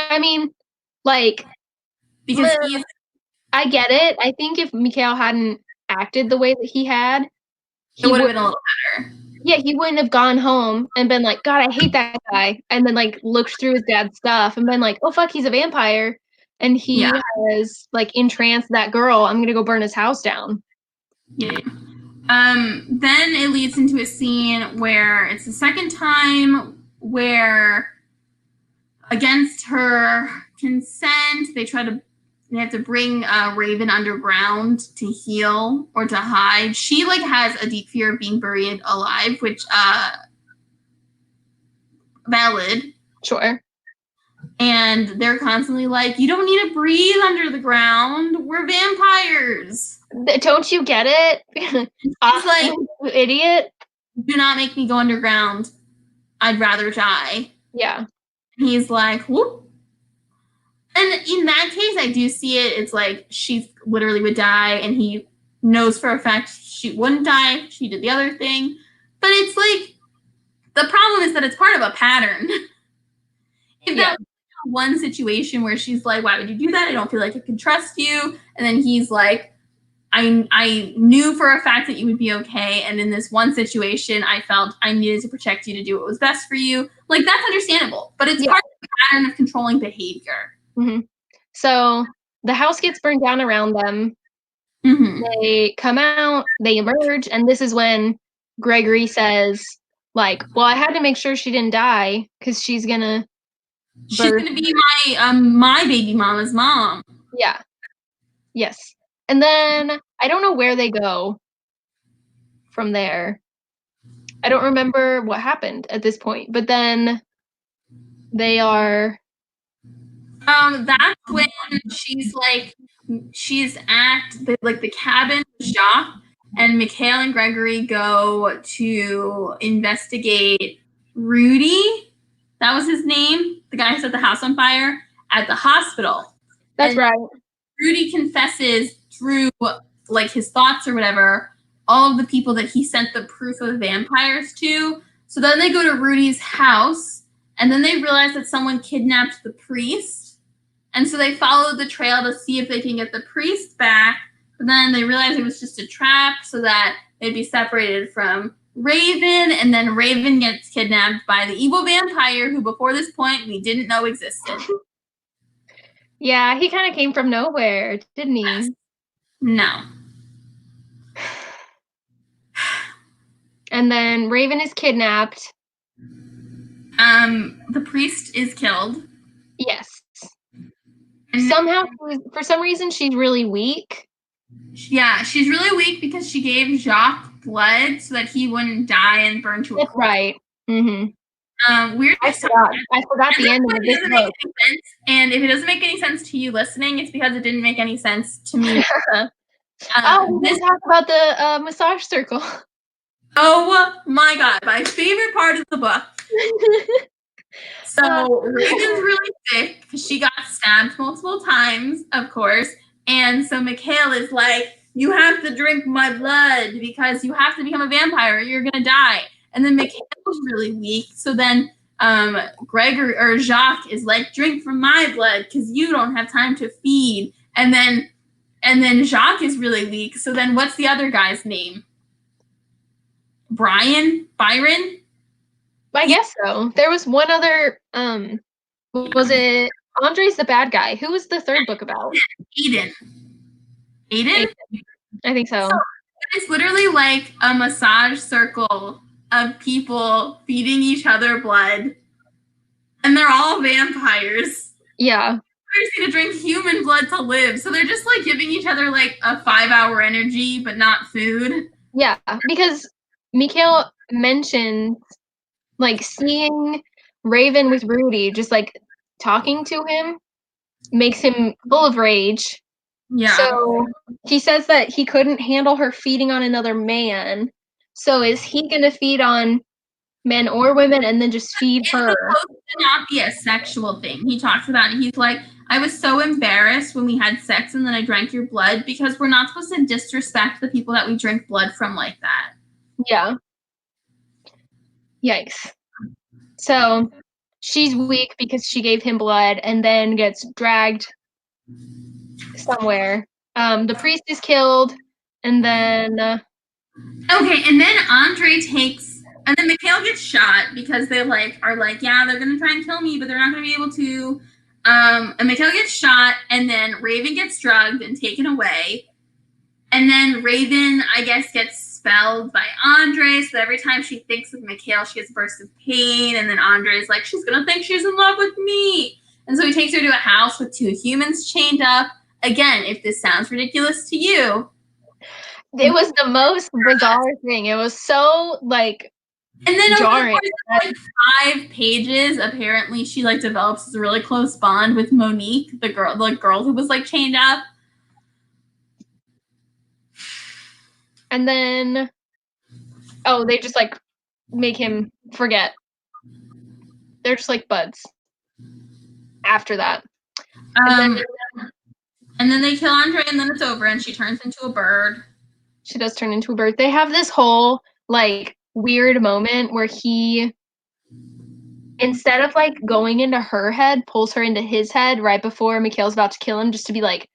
S1: he's...
S2: I get it. I think if Mikhail hadn't acted the way that he had,
S1: it would have been a little better.
S2: Yeah, he wouldn't have gone home and been like, God, I hate that guy. And then like looked through his dad's stuff and been like, oh fuck, he's a vampire. And he has like entranced that girl. I'm gonna go burn his house down.
S1: Yeah. Then it leads into a scene where it's the second time where, against her consent. They have to bring Raven underground to heal or to hide. She like has a deep fear of being buried alive, which valid.
S2: Sure.
S1: And they're constantly like, you don't need to breathe under the ground. We're vampires.
S2: Don't you get it?
S1: Like,
S2: you idiot.
S1: Do not make me go underground. I'd rather die.
S2: Yeah.
S1: And he's like, whoop. And in that case, I do see it. It's like she literally would die, and he knows for a fact she wouldn't die. She did the other thing. But it's like, the problem is that it's part of a pattern. If that was one situation where she's like, why would you do that? I don't feel like I can trust you. And then he's like, I knew for a fact that you would be okay. And in this one situation, I felt I needed to protect you to do what was best for you. Like, that's understandable. But it's part of the pattern of controlling behavior.
S2: Mm-hmm. So the house gets burned down around them.
S1: Mm-hmm.
S2: They come out, they emerge, and this is when Gregory says, like, well, I had to make sure she didn't die because she's gonna
S1: be my baby mama's mom.
S2: Yeah. Yes. And then I don't know where they go from there. I don't remember what happened at this point, but then they are
S1: that's when she's at the cabin with Jacques, and Mikhail and Gregory go to investigate Rudy. That was his name, the guy who set the house on fire, at the hospital.
S2: That's right.
S1: Rudy confesses through like his thoughts or whatever, all of the people that he sent the proof of vampires to. So then they go to Rudy's house, and then they realize that someone kidnapped the priest. And so they follow the trail to see if they can get the priest back. But then they realize it was just a trap so that they'd be separated from Raven. And then Raven gets kidnapped by the evil vampire who before this point we didn't know existed.
S2: Yeah, he kind of came from nowhere, didn't he?
S1: No.
S2: And then Raven is kidnapped.
S1: The priest is killed.
S2: Yes. Somehow, for some reason, she's really weak.
S1: Yeah, she's really weak because she gave Jacques blood so that he wouldn't die and burn to a
S2: That's right. Mm-hmm.
S1: Weird.
S2: I forgot the end of this book.
S1: And if it doesn't make any sense to you listening, it's because it didn't make any sense to me.
S2: We didn't talk about the massage circle.
S1: Oh my god, my favorite part of the book. So Raven's really sick because she got stabbed multiple times, of course. And so Mikhail is like, you have to drink my blood because you have to become a vampire or you're going to die. And then Mikhail was really weak. So then Gregory or Jacques is like, drink from my blood because you don't have time to feed. And then Jacques is really weak. So then what's the other guy's name? Byron?
S2: I guess so. There was one other, was it Andre's the bad guy? Who was the third book about?
S1: Aiden?
S2: I think so.
S1: It's literally like a massage circle of people feeding each other blood. And they're all vampires.
S2: Yeah.
S1: Vampires need to drink human blood to live. So they're just like giving each other like a 5-hour energy, but not food.
S2: Yeah, because Mikhail mentioned like seeing Raven with Rudy, just like talking to him makes him full of rage.
S1: Yeah.
S2: So he says that he couldn't handle her feeding on another man. So is he going to feed on men or women and then just feed her?
S1: It's supposed to not be a sexual thing. He talks about it. He's like, I was so embarrassed when we had sex and then I drank your blood because we're not supposed to disrespect the people that we drink blood from like that.
S2: Yeah. Yikes. So she's weak because she gave him blood and then gets dragged somewhere. The priest is killed, and then
S1: okay, and then Andre takes, and then Mikhail gets shot because they are like, yeah, they're gonna try and kill me, but they're not gonna be able to. And Mikhail gets shot, and then Raven gets drugged and taken away, and then Raven, I guess, gets expelled by Andre, so every time she thinks of Mikhail, she gets a burst of pain, and then Andre's like, she's gonna think she's in love with me. And so he takes her to a house with 2 humans chained up. Again, if this sounds ridiculous to you.
S2: It was the most bizarre thing. It was so, like,
S1: and then
S2: jarring.
S1: Over the course of, 5 pages, apparently she, like, develops a really close bond with Monique, the girl who was, like, chained up.
S2: And then, they just, like, make him forget. They're just, like, buds. After that.
S1: And then they kill Andre, and then it's over, and she turns into a bird.
S2: She does turn into a bird. They have this whole, like, weird moment where he, instead of, like, going into her head, pulls her into his head right before Mikhail's about to kill him, just to be like,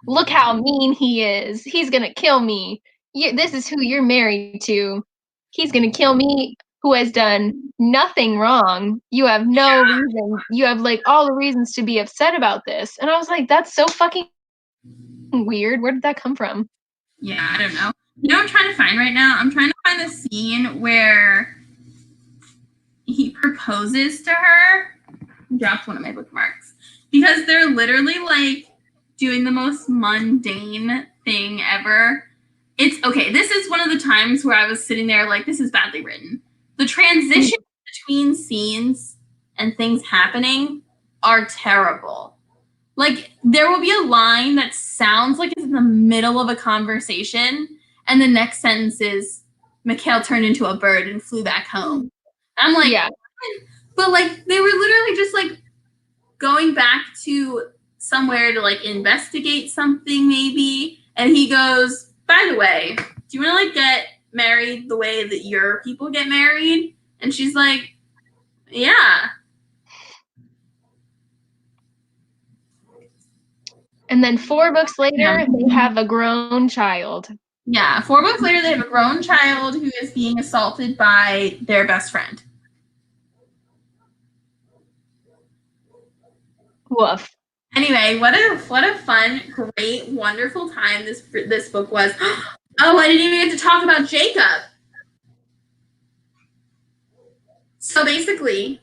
S2: look how mean he is. He's gonna kill me. This is who you're married to. He's gonna kill me, who has done nothing wrong. You have no reason. You have, like, all the reasons to be upset about this. And I was like, that's so fucking weird. Where did that come from?
S1: Yeah, I don't know. You know what I'm trying to find right now? I'm trying to find the scene where he proposes to her. Dropped one of my bookmarks. Because they're literally, like, doing the most mundane thing ever. It's, okay, this is one of the times where I was sitting there like, this is badly written. The transition between scenes and things happening are terrible. Like, there will be a line that sounds like it's in the middle of a conversation, and the next sentence is, Mikhail turned into a bird and flew back home. I'm like, yeah. But, like, they were literally just, like, going back to somewhere to, like, investigate something, maybe, and he goes, by the way, do you want to, like, get married the way that your people get married? And she's like, yeah.
S2: And then 4 books later, they have a grown child.
S1: Yeah, 4 books later, they have a grown child who is being assaulted by their best friend.
S2: Woof.
S1: Anyway, what a fun, great, wonderful time this book was. Oh, I didn't even get to talk about Jacob. So basically,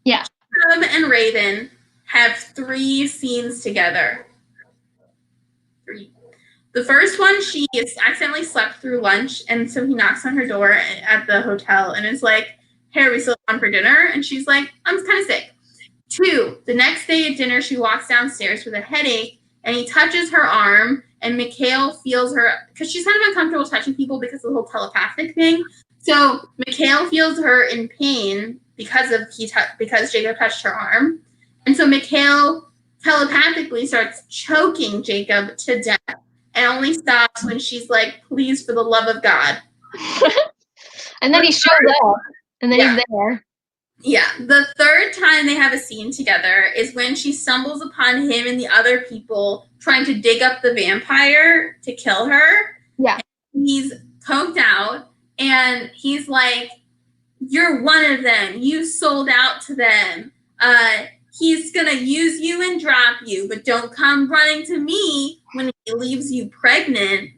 S2: yeah,
S1: Jacob and Raven have 3 scenes together. 3. The first one, she accidentally slept through lunch, and so he knocks on her door at the hotel and is like, hey, are we still on for dinner? And she's like, I'm kind of sick. 2, the next day at dinner, she walks downstairs with a headache, and he touches her arm, and Mikhail feels her, because she's kind of uncomfortable touching people because of the whole telepathic thing. So Mikhail feels her in pain because Jacob touched her arm. And so Mikhail telepathically starts choking Jacob to death, and only stops when she's like, please, for the love of God.
S2: And then he shows up, and then he's there.
S1: Yeah, the 3rd time they have a scene together is when she stumbles upon him and the other people trying to dig up the vampire to kill her.
S2: Yeah.
S1: And he's coked out, and he's like, you're one of them. You sold out to them. He's going to use you and drop you, but don't come running to me when he leaves you pregnant.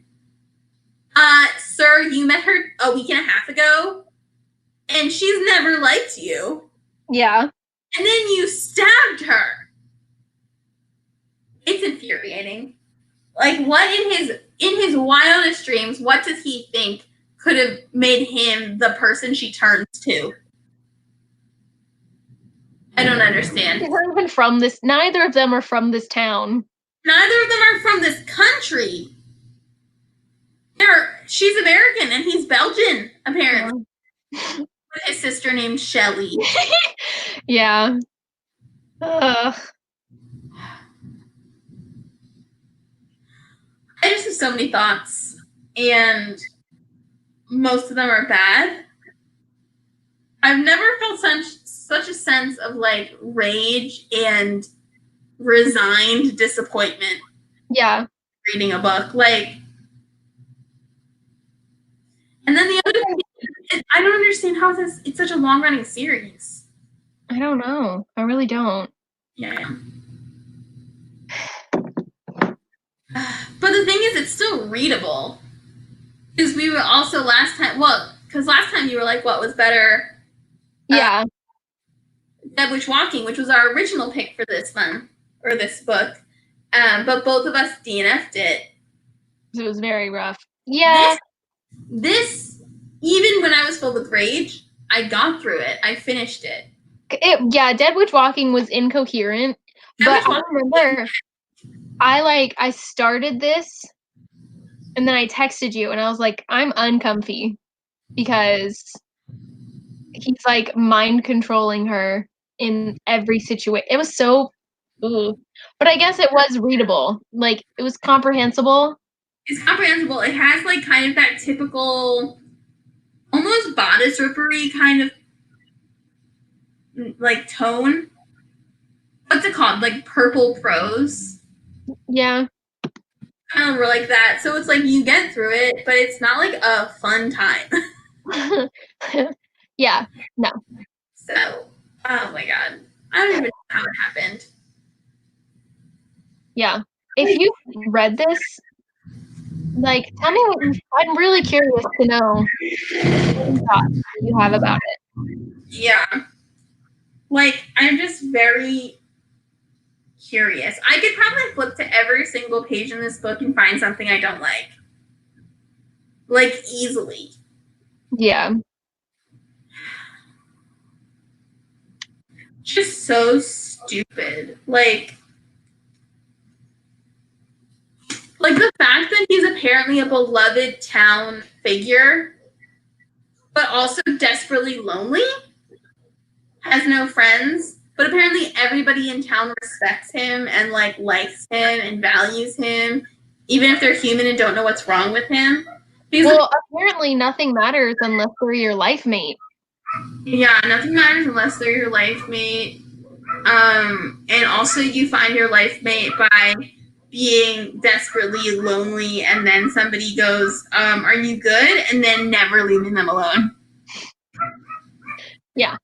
S1: Sir, you met her a week and a half ago, and she's never liked you.
S2: Yeah.
S1: And then you stabbed her. It's infuriating. Like, what in his wildest dreams, what does he think could have made him the person she turns to? I don't understand.
S2: They're even from this. Neither of them are from this town.
S1: Neither of them are from this country. She's American and he's Belgian, apparently. Yeah. With his sister named Shelley.
S2: Yeah.
S1: I just have so many thoughts, and most of them are bad. I've never felt such a sense of, like, rage and resigned disappointment.
S2: Yeah.
S1: Reading a book. Like, and then the other thing, I don't understand how it's such a long-running series.
S2: I don't know. I really don't.
S1: Yeah. But the thing is, it's still readable. Because we were also last time you were like, what was better?
S2: Yeah.
S1: Dead Witch Walking, which was our original pick for this book. But both of us DNF'd it.
S2: It was very rough. Yeah.
S1: This, even when I was filled with rage, I got through it. I finished it.
S2: Dead Witch Walking was incoherent. But I remember I started this and then I texted you and I was like, I'm uncomfy because he's like mind controlling her in every situation. It was so but I guess it was readable. Like, it was comprehensible.
S1: It's comprehensible. It has like kind of that typical, almost bodice rippery kind of like tone. What's it called? Like purple prose.
S2: Yeah.
S1: We're like that. So it's like you get through it, but it's not like a fun time.
S2: Yeah. No.
S1: So, oh my god. I don't even know how it happened.
S2: Yeah. If you read this, like, tell me I'm really curious to know what thoughts you have about it.
S1: Yeah. Like, I'm just very curious. I could probably flip to every single page in this book and find something I don't like. Like, easily.
S2: Yeah.
S1: Just so stupid. Like the fact that he's apparently a beloved town figure, but also desperately lonely, has no friends, but apparently everybody in town respects him and like likes him and values him, even if they're human and don't know what's wrong with him.
S2: Well, apparently nothing matters unless they're your life mate.
S1: Yeah, nothing matters unless they're your life mate. And also you find your life mate by being desperately lonely, and then somebody goes, are you good? And then never leaving them alone.
S2: Yeah.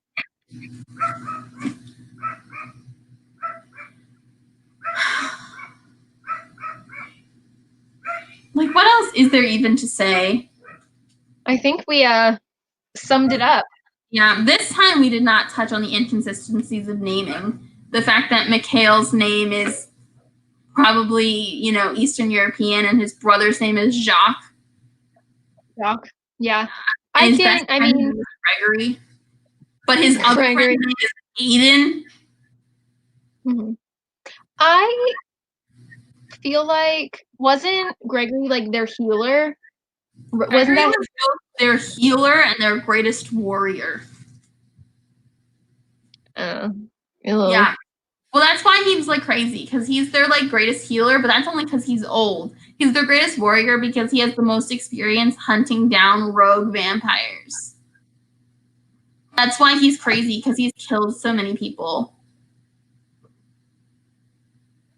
S1: Like, what else is there even to say?
S2: I think we summed it up.
S1: Yeah, this time we did not touch on the inconsistencies of naming. The fact that Mikhail's name is probably, Eastern European, and his brother's name is Jacques.
S2: Jacques. Yeah.
S1: I mean, Gregory. But his other friend is Aiden.
S2: Mm-hmm. I feel like, wasn't Gregory like their healer? Wasn't that
S1: their healer and their greatest warrior?
S2: Yeah.
S1: Well, that's why he was like crazy, because he's their like greatest healer, but that's only because he's old. He's their greatest warrior because he has the most experience hunting down rogue vampires. That's why he's crazy, because he's killed so many people.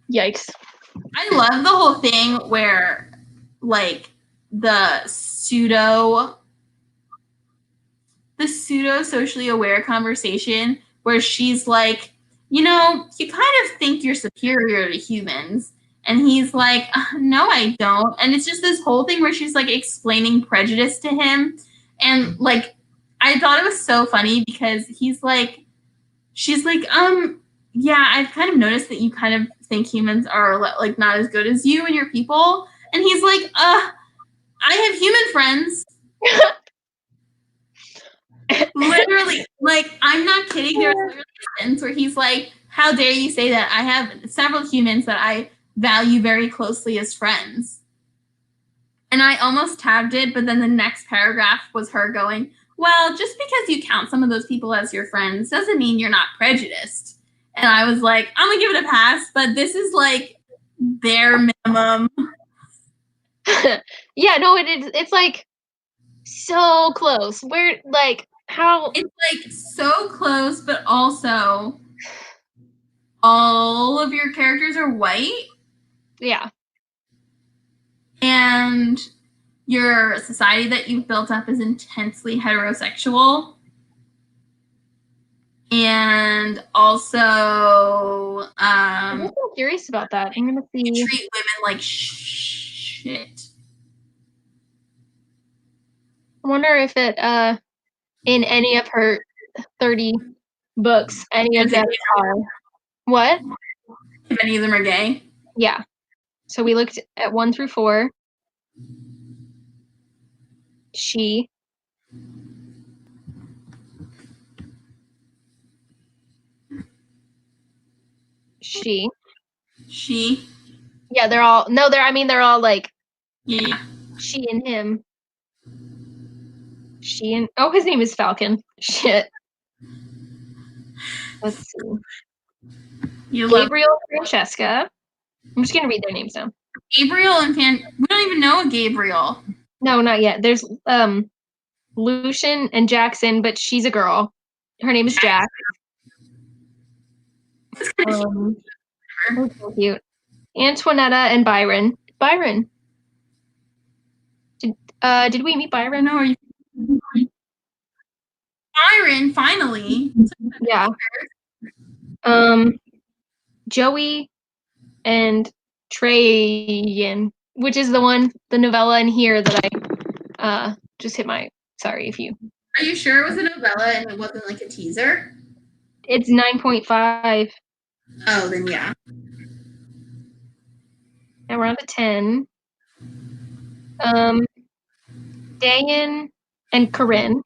S2: Yikes.
S1: I love the whole thing where, like, the pseudo socially aware conversation where she's like, you kind of think you're superior to humans. And he's like, no, I don't. And it's just this whole thing where she's like explaining prejudice to him. And like, I thought it was so funny because she's like, yeah, I've kind of noticed that you kind of think humans are like not as good as you and your people. And he's like, I have human friends. Literally, like, I'm not kidding. There's literally a sentence where he's like, how dare you say that? I have several humans that I value very closely as friends. And I almost tabbed it, but then the next paragraph was her going, well, just because you count some of those people as your friends doesn't mean you're not prejudiced. And I was like, I'm going to give it a pass, but this is like bare minimum.
S2: Yeah, no, it's like so close. Where, like, how?
S1: It's like so close, but also all of your characters are white.
S2: Yeah.
S1: And your society that you've built up is intensely heterosexual. And also,
S2: I'm curious about that. I'm gonna see.
S1: You treat women like shit.
S2: I wonder if it in any of her 30 books any of them are. What?
S1: If any of them are gay?
S2: Yeah. So we looked at 1 through 4. She. She. Yeah, they're all like she and him. She and his name is Falcon. Shit. Let's see. Gabriel, Francesca. I'm just gonna read their names now.
S1: Gabriel and we don't even know a Gabriel.
S2: No, not yet. There's Lucian and Jackson, but she's a girl. Her name is Jack. So cute. Antoinetta and Byron. Did we meet Byron?
S1: No, Byron, finally.
S2: Yeah. Joey and Trayan, which is the novella in here that I just hit my. Sorry if you.
S1: Are you sure it was a novella and it wasn't like a teaser?
S2: It's 9.5.
S1: Oh, then yeah.
S2: Now we're on to 10. Dayan and Corinne.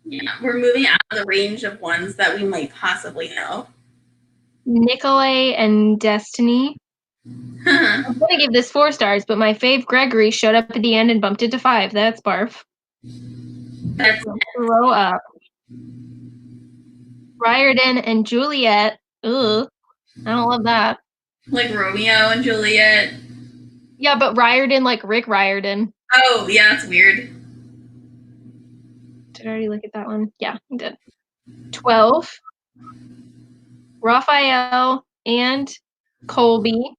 S1: Yeah, we're moving out of the range of ones that we might possibly know.
S2: Nicolay and Destiny. I'm gonna give this 4 stars, but my fave Gregory showed up at the end and bumped it to 5. That's barf.
S1: That's
S2: grow up. Riordan and Juliet. Ugh. I don't love that.
S1: Like Romeo and Juliet.
S2: Yeah, but Riordan like Rick Riordan.
S1: Oh, yeah, that's weird.
S2: Did I already look at that one? Yeah, I did. 12. Raphael and Colby.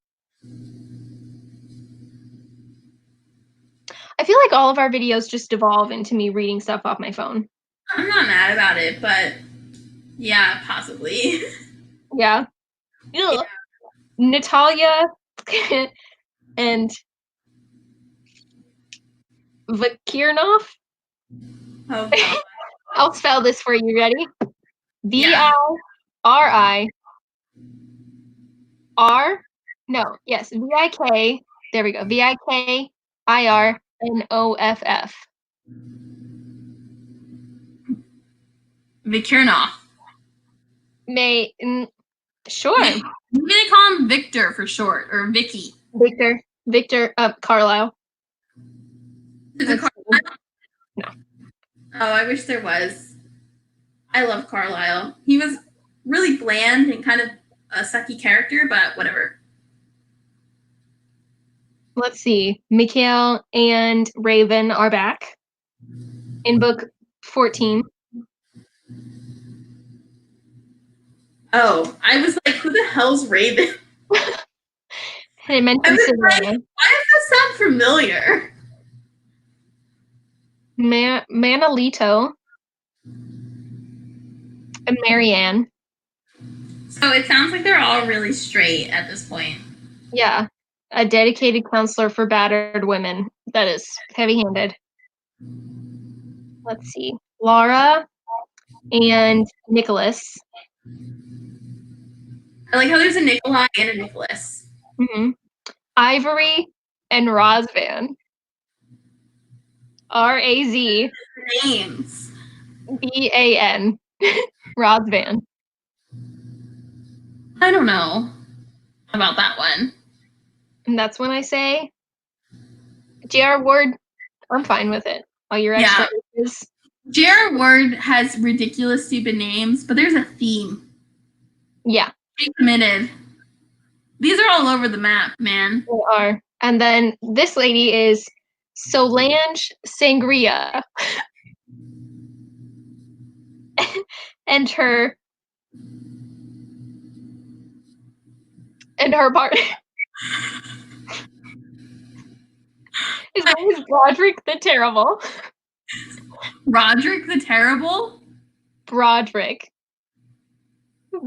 S2: I feel like all of our videos just devolve into me reading stuff off my phone.
S1: I'm not mad about it, but yeah, possibly.
S2: Yeah. Yeah. Natalia and Vakirnov.
S1: Oh, God.
S2: I'll spell this for you. Ready? V-I-R-I-R. Yes. V-I-K. There we go. V-I-K-I-R-N-O-F-F.
S1: Vikirnov.
S2: Sure.
S1: I'm gonna call him Victor for short, or Vicky.
S2: Victor Carlisle.
S1: Is it Carlisle?
S2: No.
S1: Oh, I wish there was. I love Carlisle. He was really bland and kind of a sucky character, but whatever.
S2: Let's see. Mikhail and Raven are back in book 14.
S1: Oh, I was like, who the hell's Raven?
S2: I meant to say
S1: why does that sound familiar?
S2: Manolito and Marianne.
S1: So it sounds like they're all really straight at this point.
S2: Yeah. A dedicated counselor for battered women. That is heavy-handed. Let's see. Laura and Nicholas.
S1: I like how there's a Nikolai and a Nicholas.
S2: Mm-hmm. Ivory and Razvan. R-A-Z.
S1: Names.
S2: B-A-N. Razvan.
S1: I don't know about that one.
S2: And that's when I say, J.R. Ward, I'm fine with it. All your extra is.
S1: J.R. Ward has ridiculous, stupid names, but there's a theme.
S2: Yeah.
S1: Stay committed. These are all over the map, man.
S2: They are. And then this lady is Solange Sangria. and her partner. His name is Broderick the Terrible.
S1: Roderick the Terrible?
S2: Broderick.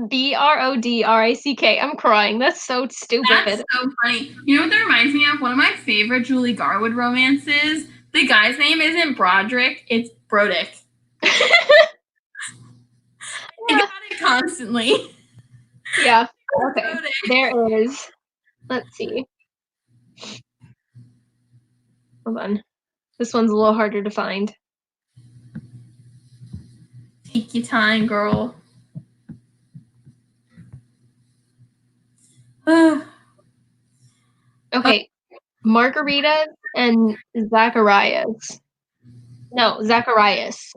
S2: B-R-O-D-R-A-C-K. I'm crying. That's so stupid.
S1: That's so funny. You know what that reminds me of? One of my favorite Julie Garwood romances. The guy's name isn't Broderick, it's Brodick. I think about it constantly.
S2: Yeah. Okay. There is. Let's see. Hold on. This one's a little harder to find.
S1: Take your time, girl.
S2: Okay. Margarita and Zacharias. No, Zacharias.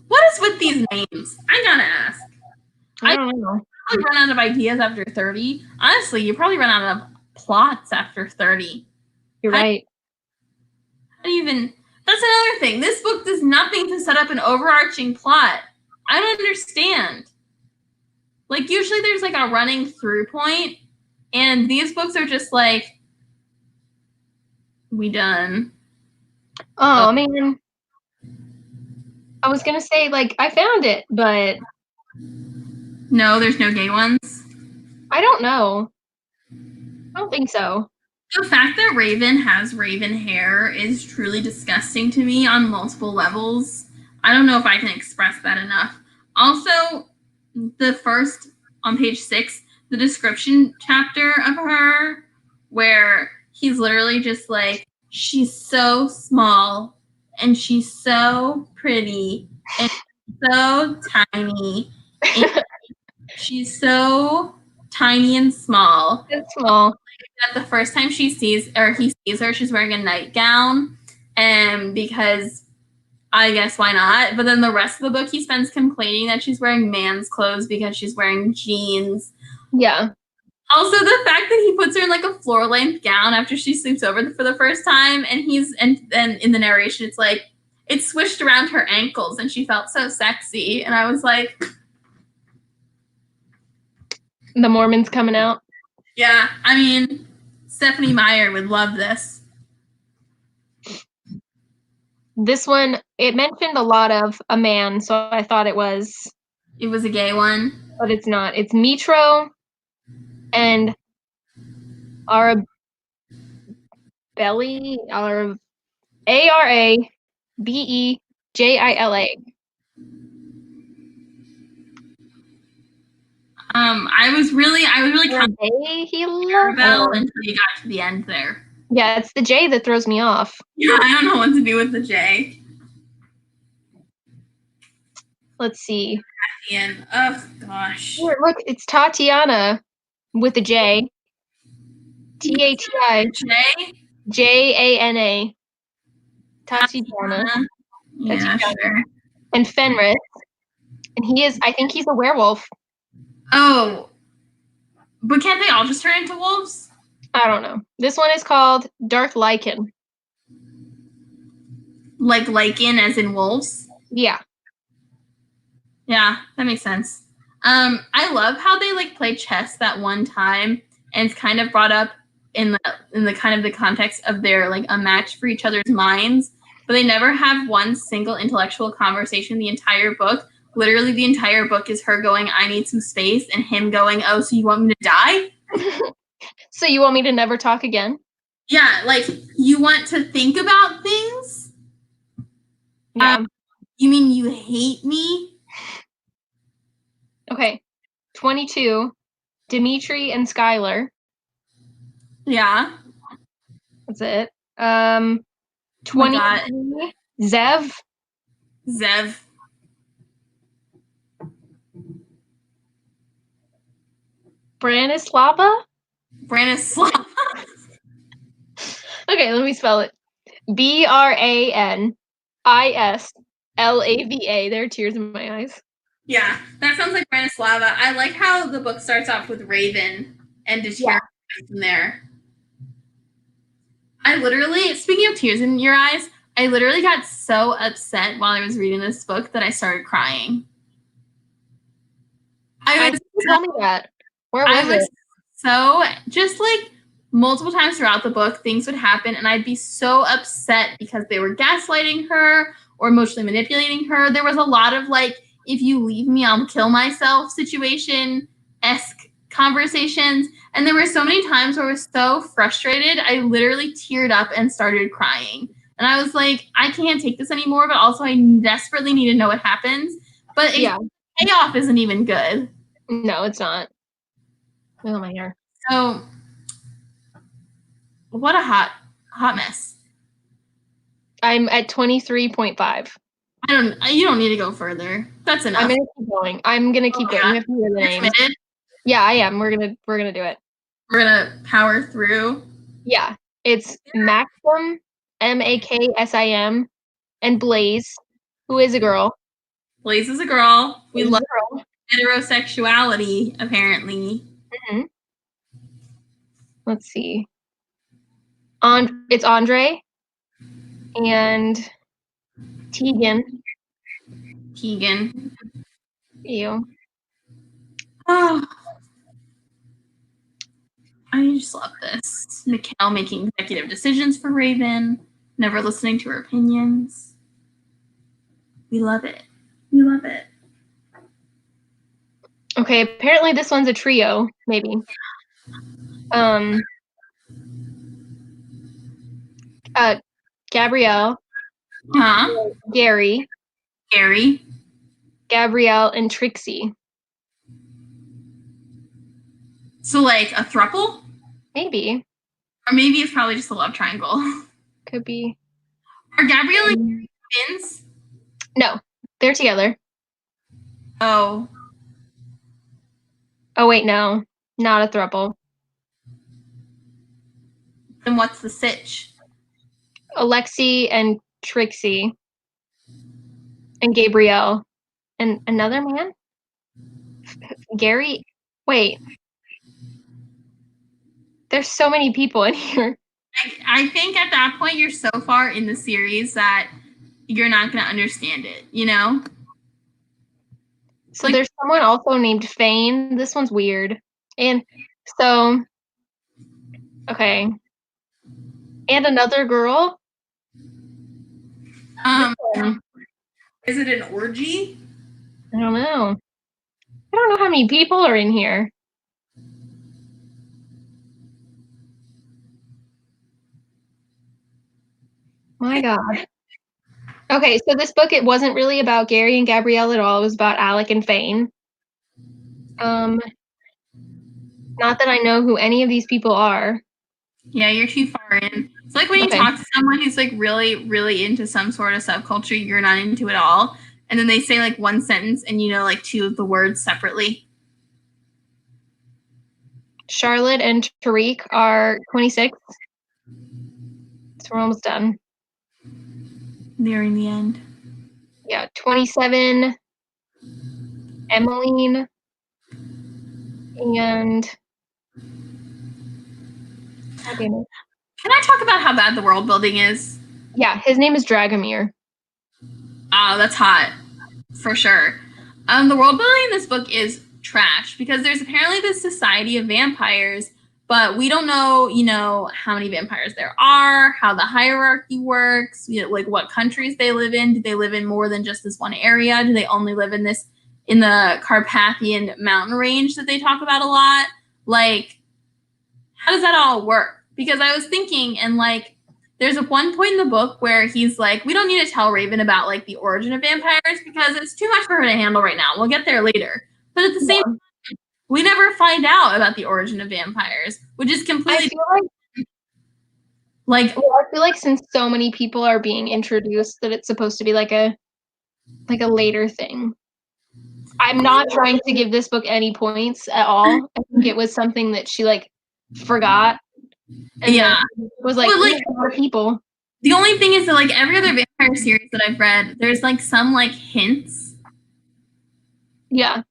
S1: What is with these names? I gotta ask.
S2: I don't know.
S1: I run out of ideas after 30. Honestly, you probably run out of plots after 30.
S2: You're right.
S1: That's another thing. This book does nothing to set up an overarching plot. I don't understand. Like, usually there's like a running through point, and these books are just like, we done.
S2: Oh, man. I was gonna say, like, I found it, but...
S1: No, there's no gay ones?
S2: I don't know. I don't think so.
S1: The fact that Raven has raven hair is truly disgusting to me on multiple levels. I don't know if I can express that enough. Also, the first, on page 6, the description chapter of her, where he's literally just like, she's so small, and she's so pretty, and so tiny, and she's so tiny and small.
S2: It's small.
S1: That the first time he sees her, she's wearing a nightgown, and because I guess why not? But then the rest of the book, he spends complaining that she's wearing man's clothes because she's wearing jeans.
S2: Yeah.
S1: Also, the fact that he puts her in like a floor-length gown after she sleeps over for the first time, and in the narration, it's like it swished around her ankles, and she felt so sexy, and I was like,
S2: the Mormons coming out.
S1: Yeah, I mean, Stephanie Meyer would love this.
S2: This one, it mentioned a lot of a man, so I thought it was
S1: a gay one.
S2: But it's not. It's Mitro and Arabelli, Arabejila.
S1: I was really
S2: Arabella
S1: until you got to the end there.
S2: Yeah, it's the J that throws me off.
S1: Yeah, I don't know what to do with the J.
S2: Let's see.
S1: Oh gosh.
S2: Here, look, it's Tatiana with a J. T-A-T-I. J-A-N-A. Tatiana.
S1: Yeah, sure.
S2: And Fenris. And I think he's a werewolf.
S1: Oh. But can't they all just turn into wolves?
S2: I don't know. This one is called Dark Lichen.
S1: Like lichen as in wolves?
S2: Yeah.
S1: Yeah, that makes sense. I love how they like play chess that one time, and it's kind of brought up in the kind of the context of their like a match for each other's minds, but they never have one single intellectual conversation the entire book. Literally the entire book is her going, I need some space, and him going, oh, so you want me to die?
S2: So you want me to never talk again?
S1: Yeah, like, you want to think about things?
S2: Yeah.
S1: You mean you hate me?
S2: Okay. 22, Dimitri and Skylar.
S1: Yeah.
S2: That's it. 23, Zev. Branislava? Okay, let me spell it. Branislava. There are tears in my eyes.
S1: Yeah, that sounds like Branislava. I like how the book starts off with Raven and to tear in there. I literally, speaking of tears in your eyes, I literally got so upset while I was reading this book that I started crying.
S2: Tell me that. Where was it?
S1: So, just like multiple times throughout the book, things would happen, and I'd be so upset because they were gaslighting her or emotionally manipulating her. There was a lot of like, if you leave me, I'll kill myself situation-esque conversations. And there were so many times where I was so frustrated, I literally teared up and started crying. And I was like, I can't take this anymore, but also I desperately need to know what happens. But payoff isn't even good.
S2: No, it's not. Oh, my hair.
S1: So, what a hot mess.
S2: I'm at 23.5.
S1: You don't need to go further. That's enough.
S2: I'm gonna keep going. You have to hear the names.
S1: Committed?
S2: Yeah, I am. We're gonna do it.
S1: We're gonna power through.
S2: Yeah. It's Maxim, Maksim, and Blaze, who is a girl.
S1: Blaze is a girl. We love heterosexuality, apparently.
S2: Mm-hmm. Let's see. It's Andre and Tegan. Ew.
S1: Oh, I just love this. Mikhail making executive decisions for Raven, never listening to her opinions. We love it. We love it.
S2: Okay, apparently this one's a trio, maybe. Gabrielle. Gary. Gabrielle and Trixie.
S1: So like a throuple?
S2: Maybe.
S1: Or maybe it's probably just a love triangle.
S2: Could be.
S1: Are Gabrielle and twins?
S2: No, they're together.
S1: Oh.
S2: Oh wait, no, not a throuple.
S1: Then what's the sitch?
S2: Alexi and Trixie. And Gabrielle. And another man? Gary? Wait. There's so many people in here.
S1: I think at that point you're so far in the series that you're not going to understand it, you know?
S2: So there's someone also named Fane. This one's weird. And so, okay. And another girl?
S1: Is it an orgy?
S2: I don't know. I don't know how many people are in here. My God. Okay, so this book, it wasn't really about Gary and Gabrielle at all. It was about Alec and Fane. Not that I know who any of these people are.
S1: Yeah, you're too far in. It's like when you talk to someone who's like really, really into some sort of subculture, you're not into it all. And then they say like one sentence and you know like two of the words separately.
S2: Charlotte and Tariq are 26. So we're almost done.
S1: Nearing the end.
S2: Yeah, 27. Emmeline. And
S1: can I talk about how bad the world building is?
S2: Yeah, his name is Dragomir.
S1: Oh, that's hot. For sure. The world building in this book is trash because there's apparently this society of vampires, but we don't know, you know, how many vampires there are, how the hierarchy works, you know, like what countries they live in. Do they live in more than just this one area? Do they only live in the Carpathian mountain range that they talk about a lot? Like, how does that all work? Because I was thinking, and like, there's a one point in the book where he's like, we don't need to tell Raven about like the origin of vampires because it's too much for her to handle right now. We'll get there later. But at the same time, we never find out about the origin of vampires, which is completely
S2: I feel like since so many people are being introduced that it's supposed to be like a later thing. I'm not trying to give this book any points at all. I think it was something that she like forgot. And was like, a lot of people.
S1: The only thing is that like every other vampire series that I've read, there's like some like hints.
S2: Yeah.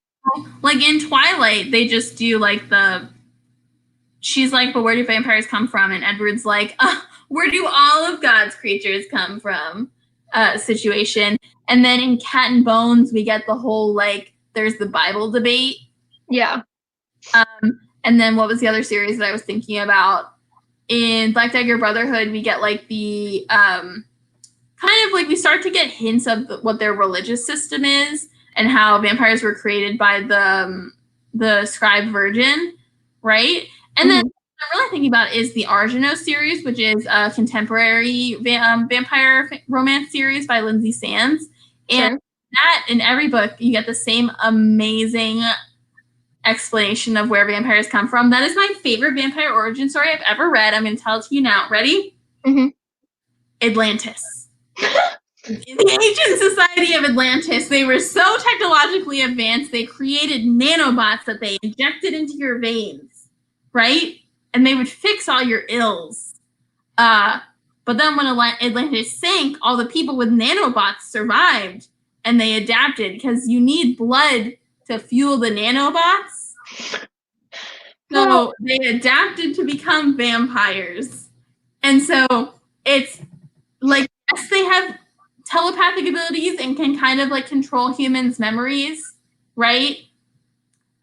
S1: Like in Twilight, they just do like she's like, but where do vampires come from? And Edward's like, where do all of God's creatures come from? Situation. And then in Cat and Bones, we get the whole like, there's the Bible debate.
S2: Yeah.
S1: And then what was the other series that I was thinking about? In Black Dagger Brotherhood, we get like the kind of like we start to get hints of what their religious system is and how vampires were created by the scribe virgin, right? And then I'm really thinking about is the Argano series, which is a contemporary vampire romance series by Lindsay Sands. And
S2: Sure.
S1: that, in every book, you get the same amazing explanation of where vampires come from. That is my favorite vampire origin story I've ever read. I'm going to tell it to you now. Ready?
S2: Mm-hmm.
S1: Atlantis. In the ancient society of Atlantis, they were so technologically advanced, they created nanobots that they injected into your veins, right? And they would fix all your ills. But then when Atlantis sank, all the people with nanobots survived, and they adapted because you need blood to fuel the nanobots. So they adapted to become vampires. And so it's like, yes, they have telepathic abilities and can kind of like control humans' memories, right?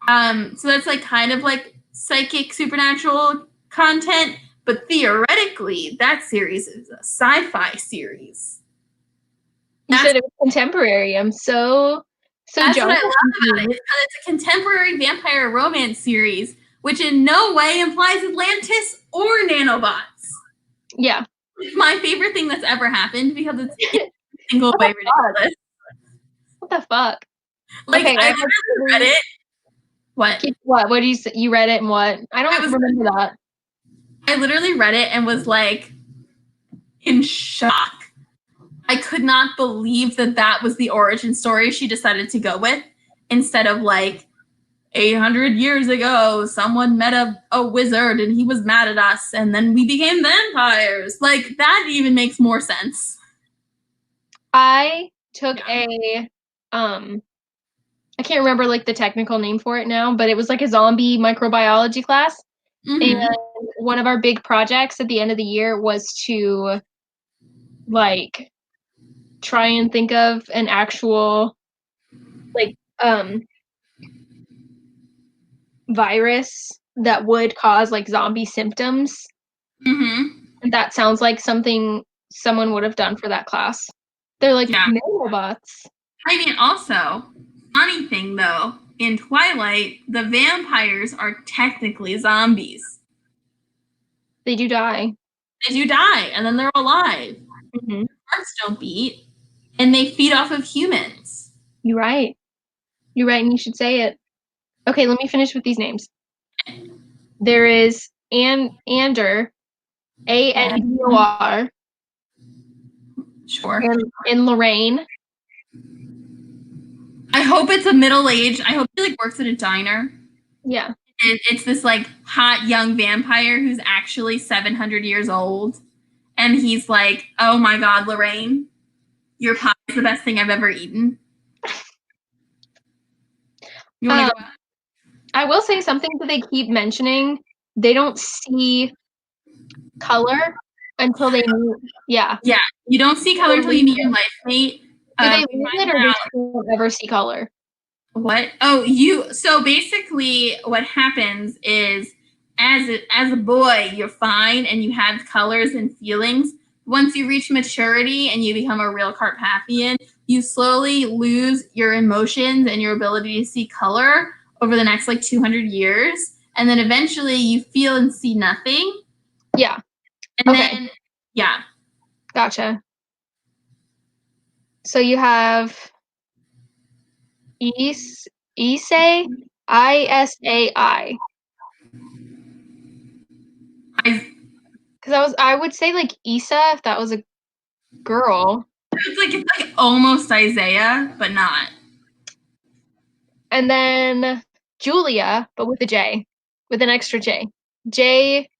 S1: So that's like kind of like psychic supernatural content, but theoretically, that series is a sci-fi series.
S2: You said it was contemporary. I'm so
S1: that's
S2: jealous.
S1: what I love about it. It's a contemporary vampire romance series, which in no way implies Atlantis or nanobots.
S2: Yeah.
S1: It's my favorite thing that's ever happened because it's single way ridiculous.
S2: What the fuck?
S1: Like, okay, I literally read it. What?
S2: What do you say? You read it and what? I don't remember that.
S1: I literally read it and was like in shock. I could not believe that that was the origin story she decided to go with instead of like 800 years ago, someone met a wizard and he was mad at us and then we became vampires. Like, that even makes more sense. I
S2: took a I can't remember like the technical name for it now, but it was like a zombie microbiology class. Mm-hmm. And one of our big projects at the end of the year was to like try and think of an actual like virus that would cause like zombie symptoms. Mm-hmm. And that sounds like something someone would have done for that class. They're like nanobots.
S1: I mean, also, funny thing though, in Twilight, the vampires are technically zombies.
S2: They do die.
S1: They do die, and then they're alive. Mm-hmm. Hearts don't beat, and they feed off of humans.
S2: You're right. You're right, and you should say it. Okay, let me finish with these names. There is Ander, Andor.
S1: Sure.
S2: And Lorraine.
S1: I hope it's a middle-aged. I hope he like works at a diner.
S2: Yeah.
S1: It's this like hot young vampire who's actually 700 years old, and he's like, "Oh my God, Lorraine, your pie is the best thing I've ever eaten." You want to go out?
S2: I will say something that they keep mentioning. They don't see color until they meet. Yeah.
S1: Yeah, you don't see color until you meet your life mate.
S2: Do they lose it or they don't ever see color?
S1: What? Oh, so basically what happens is as a boy, you're fine and you have colors and feelings. Once you reach maturity and you become a real Carpathian, you slowly lose your emotions and your ability to see color over the next like 200 years. And then eventually you feel and see nothing.
S2: Yeah.
S1: And then, yeah.
S2: Gotcha. So you have Isai, I-S-A-I. Because I would say like Isa if that was a girl.
S1: It's like almost Isaiah, but not.
S2: And then Julia, but with a J, with an extra J. J.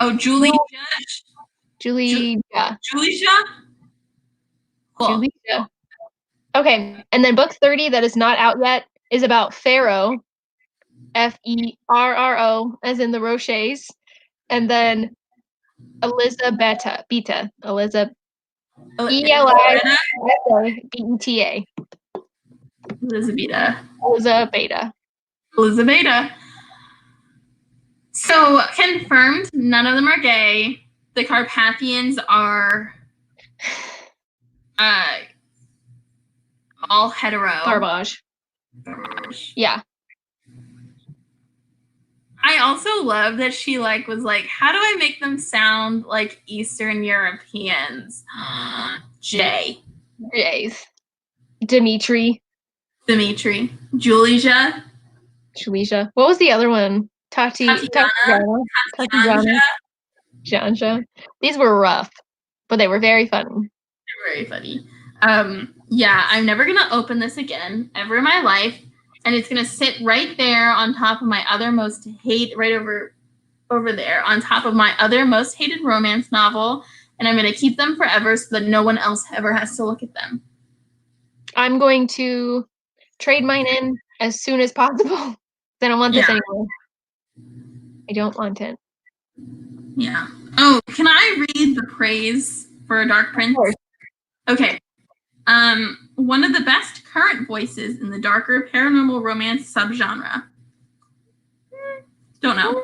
S1: Oh, Julia.
S2: Julia.
S1: Cool.
S2: Julia. Okay, and then book 30 that is not out yet is about Ferro, Ferro, as in the Roches, and then Elizabetta, Elizabetta, Elizabetta.
S1: Elizabetta. So confirmed, none of them are gay. The Carpathians are all hetero.
S2: Garbage. Yeah.
S1: I also love that she was like, how do I make them sound like Eastern Europeans? Jay's.
S2: Dimitri.
S1: Julija.
S2: What was the other one? Tatiana. Janja. These were rough, but they were very funny.
S1: Very funny. Yeah, I'm never gonna open this again ever in my life, and it's gonna sit right there on top of my other most right over there on top of my other most hated romance novel, and I'm gonna keep them forever so that no one else ever has to look at them.
S2: I'm going to trade mine in as soon as possible. I don't want this anymore. I don't want it.
S1: Yeah. Oh, can I read the praise for Dark Prince? Okay. One of the best current voices in the darker paranormal romance subgenre. Don't know.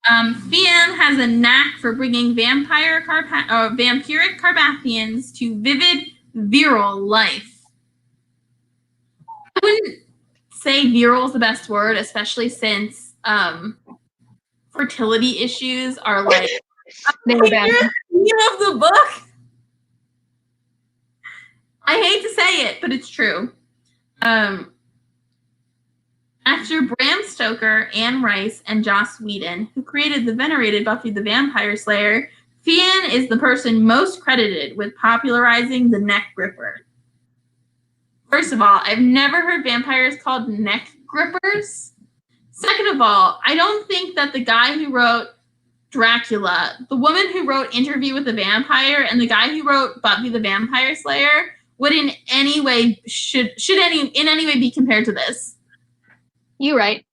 S1: Feehan has a knack for bringing vampiric Carpathians to vivid, virile life. I wouldn't say virile is the best word, especially since fertility issues are like
S2: they were bad.
S1: of the book. I hate to say it, but it's true. Actor Bram Stoker, Anne Rice, and Joss Whedon, who created the venerated Buffy the Vampire Slayer, Feehan is the person most credited with popularizing the neck gripper. First of all, I've never heard vampires called neck grippers. Second of all, I don't think that the guy who wrote Dracula, the woman who wrote Interview with the Vampire, and the guy who wrote Buffy the Vampire Slayer would in any way be compared to this.
S2: You're right.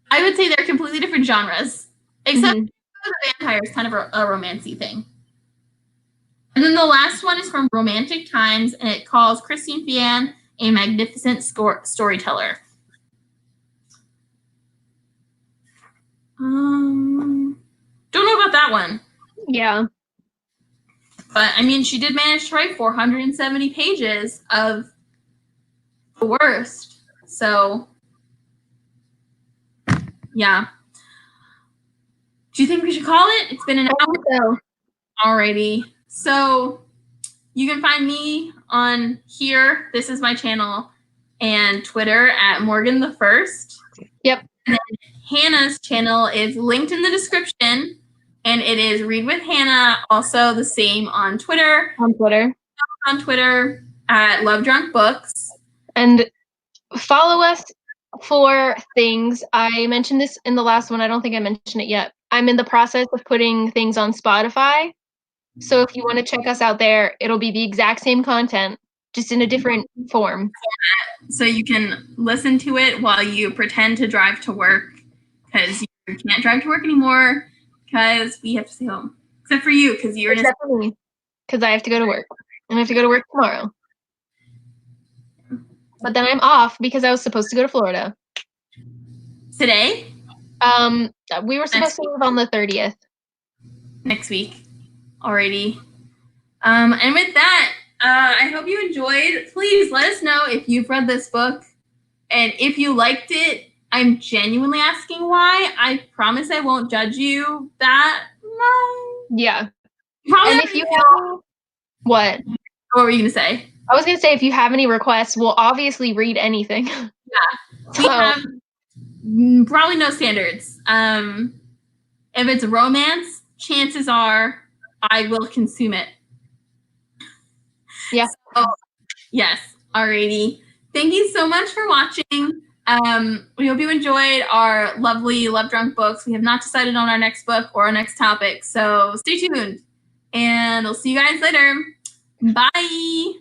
S1: I would say they're completely different genres, except the vampire is kind of a romancy thing. And then the last one is from Romantic Times, and it calls Christine Feehan a magnificent storyteller. Don't know about that one.
S2: Yeah.
S1: But, I mean, she did manage to write 470 pages of the worst. So, yeah. Do you think we should call it? It's been an hour. Alrighty. So, you can find me on here. This is my channel. And Twitter at Morgan the First.
S2: Yep.
S1: And then Hannah's channel is linked in the description. And it is Read with Hannah, also the same on Twitter. On Twitter at Love Drunk Books.
S2: And follow us for things. I mentioned this in the last one. I don't think I mentioned it yet. I'm in the process of putting things on Spotify. So if you want to check us out there, it'll be the exact same content, just in a different form.
S1: So you can listen to it while you pretend to drive to work, because you can't drive to work anymore. Because we have to stay home. Except for you, because you're
S2: Except for me, because I have to go to work. And I have to go to work tomorrow. But then I'm off because I was supposed to go to Florida.
S1: Today?
S2: We were supposed to leave on the 30th.
S1: Next week. Alrighty. And with that, I hope you enjoyed. Please let us know if you've read this book. And if you liked it, I'm genuinely asking why. I promise I won't judge you that much.
S2: Yeah.
S1: Probably.
S2: And if you have... What?
S1: What were you going to say?
S2: I was going to say, if you have any requests, we'll obviously read anything.
S1: Yeah. We have probably no standards. If it's romance, chances are I will consume it.
S2: Yeah.
S1: So, yes. Alrighty. Thank you so much for watching. We hope you enjoyed our lovely Love Drunk books. We have not decided on our next book or our next topic, so stay tuned. And I'll see you guys later. Bye.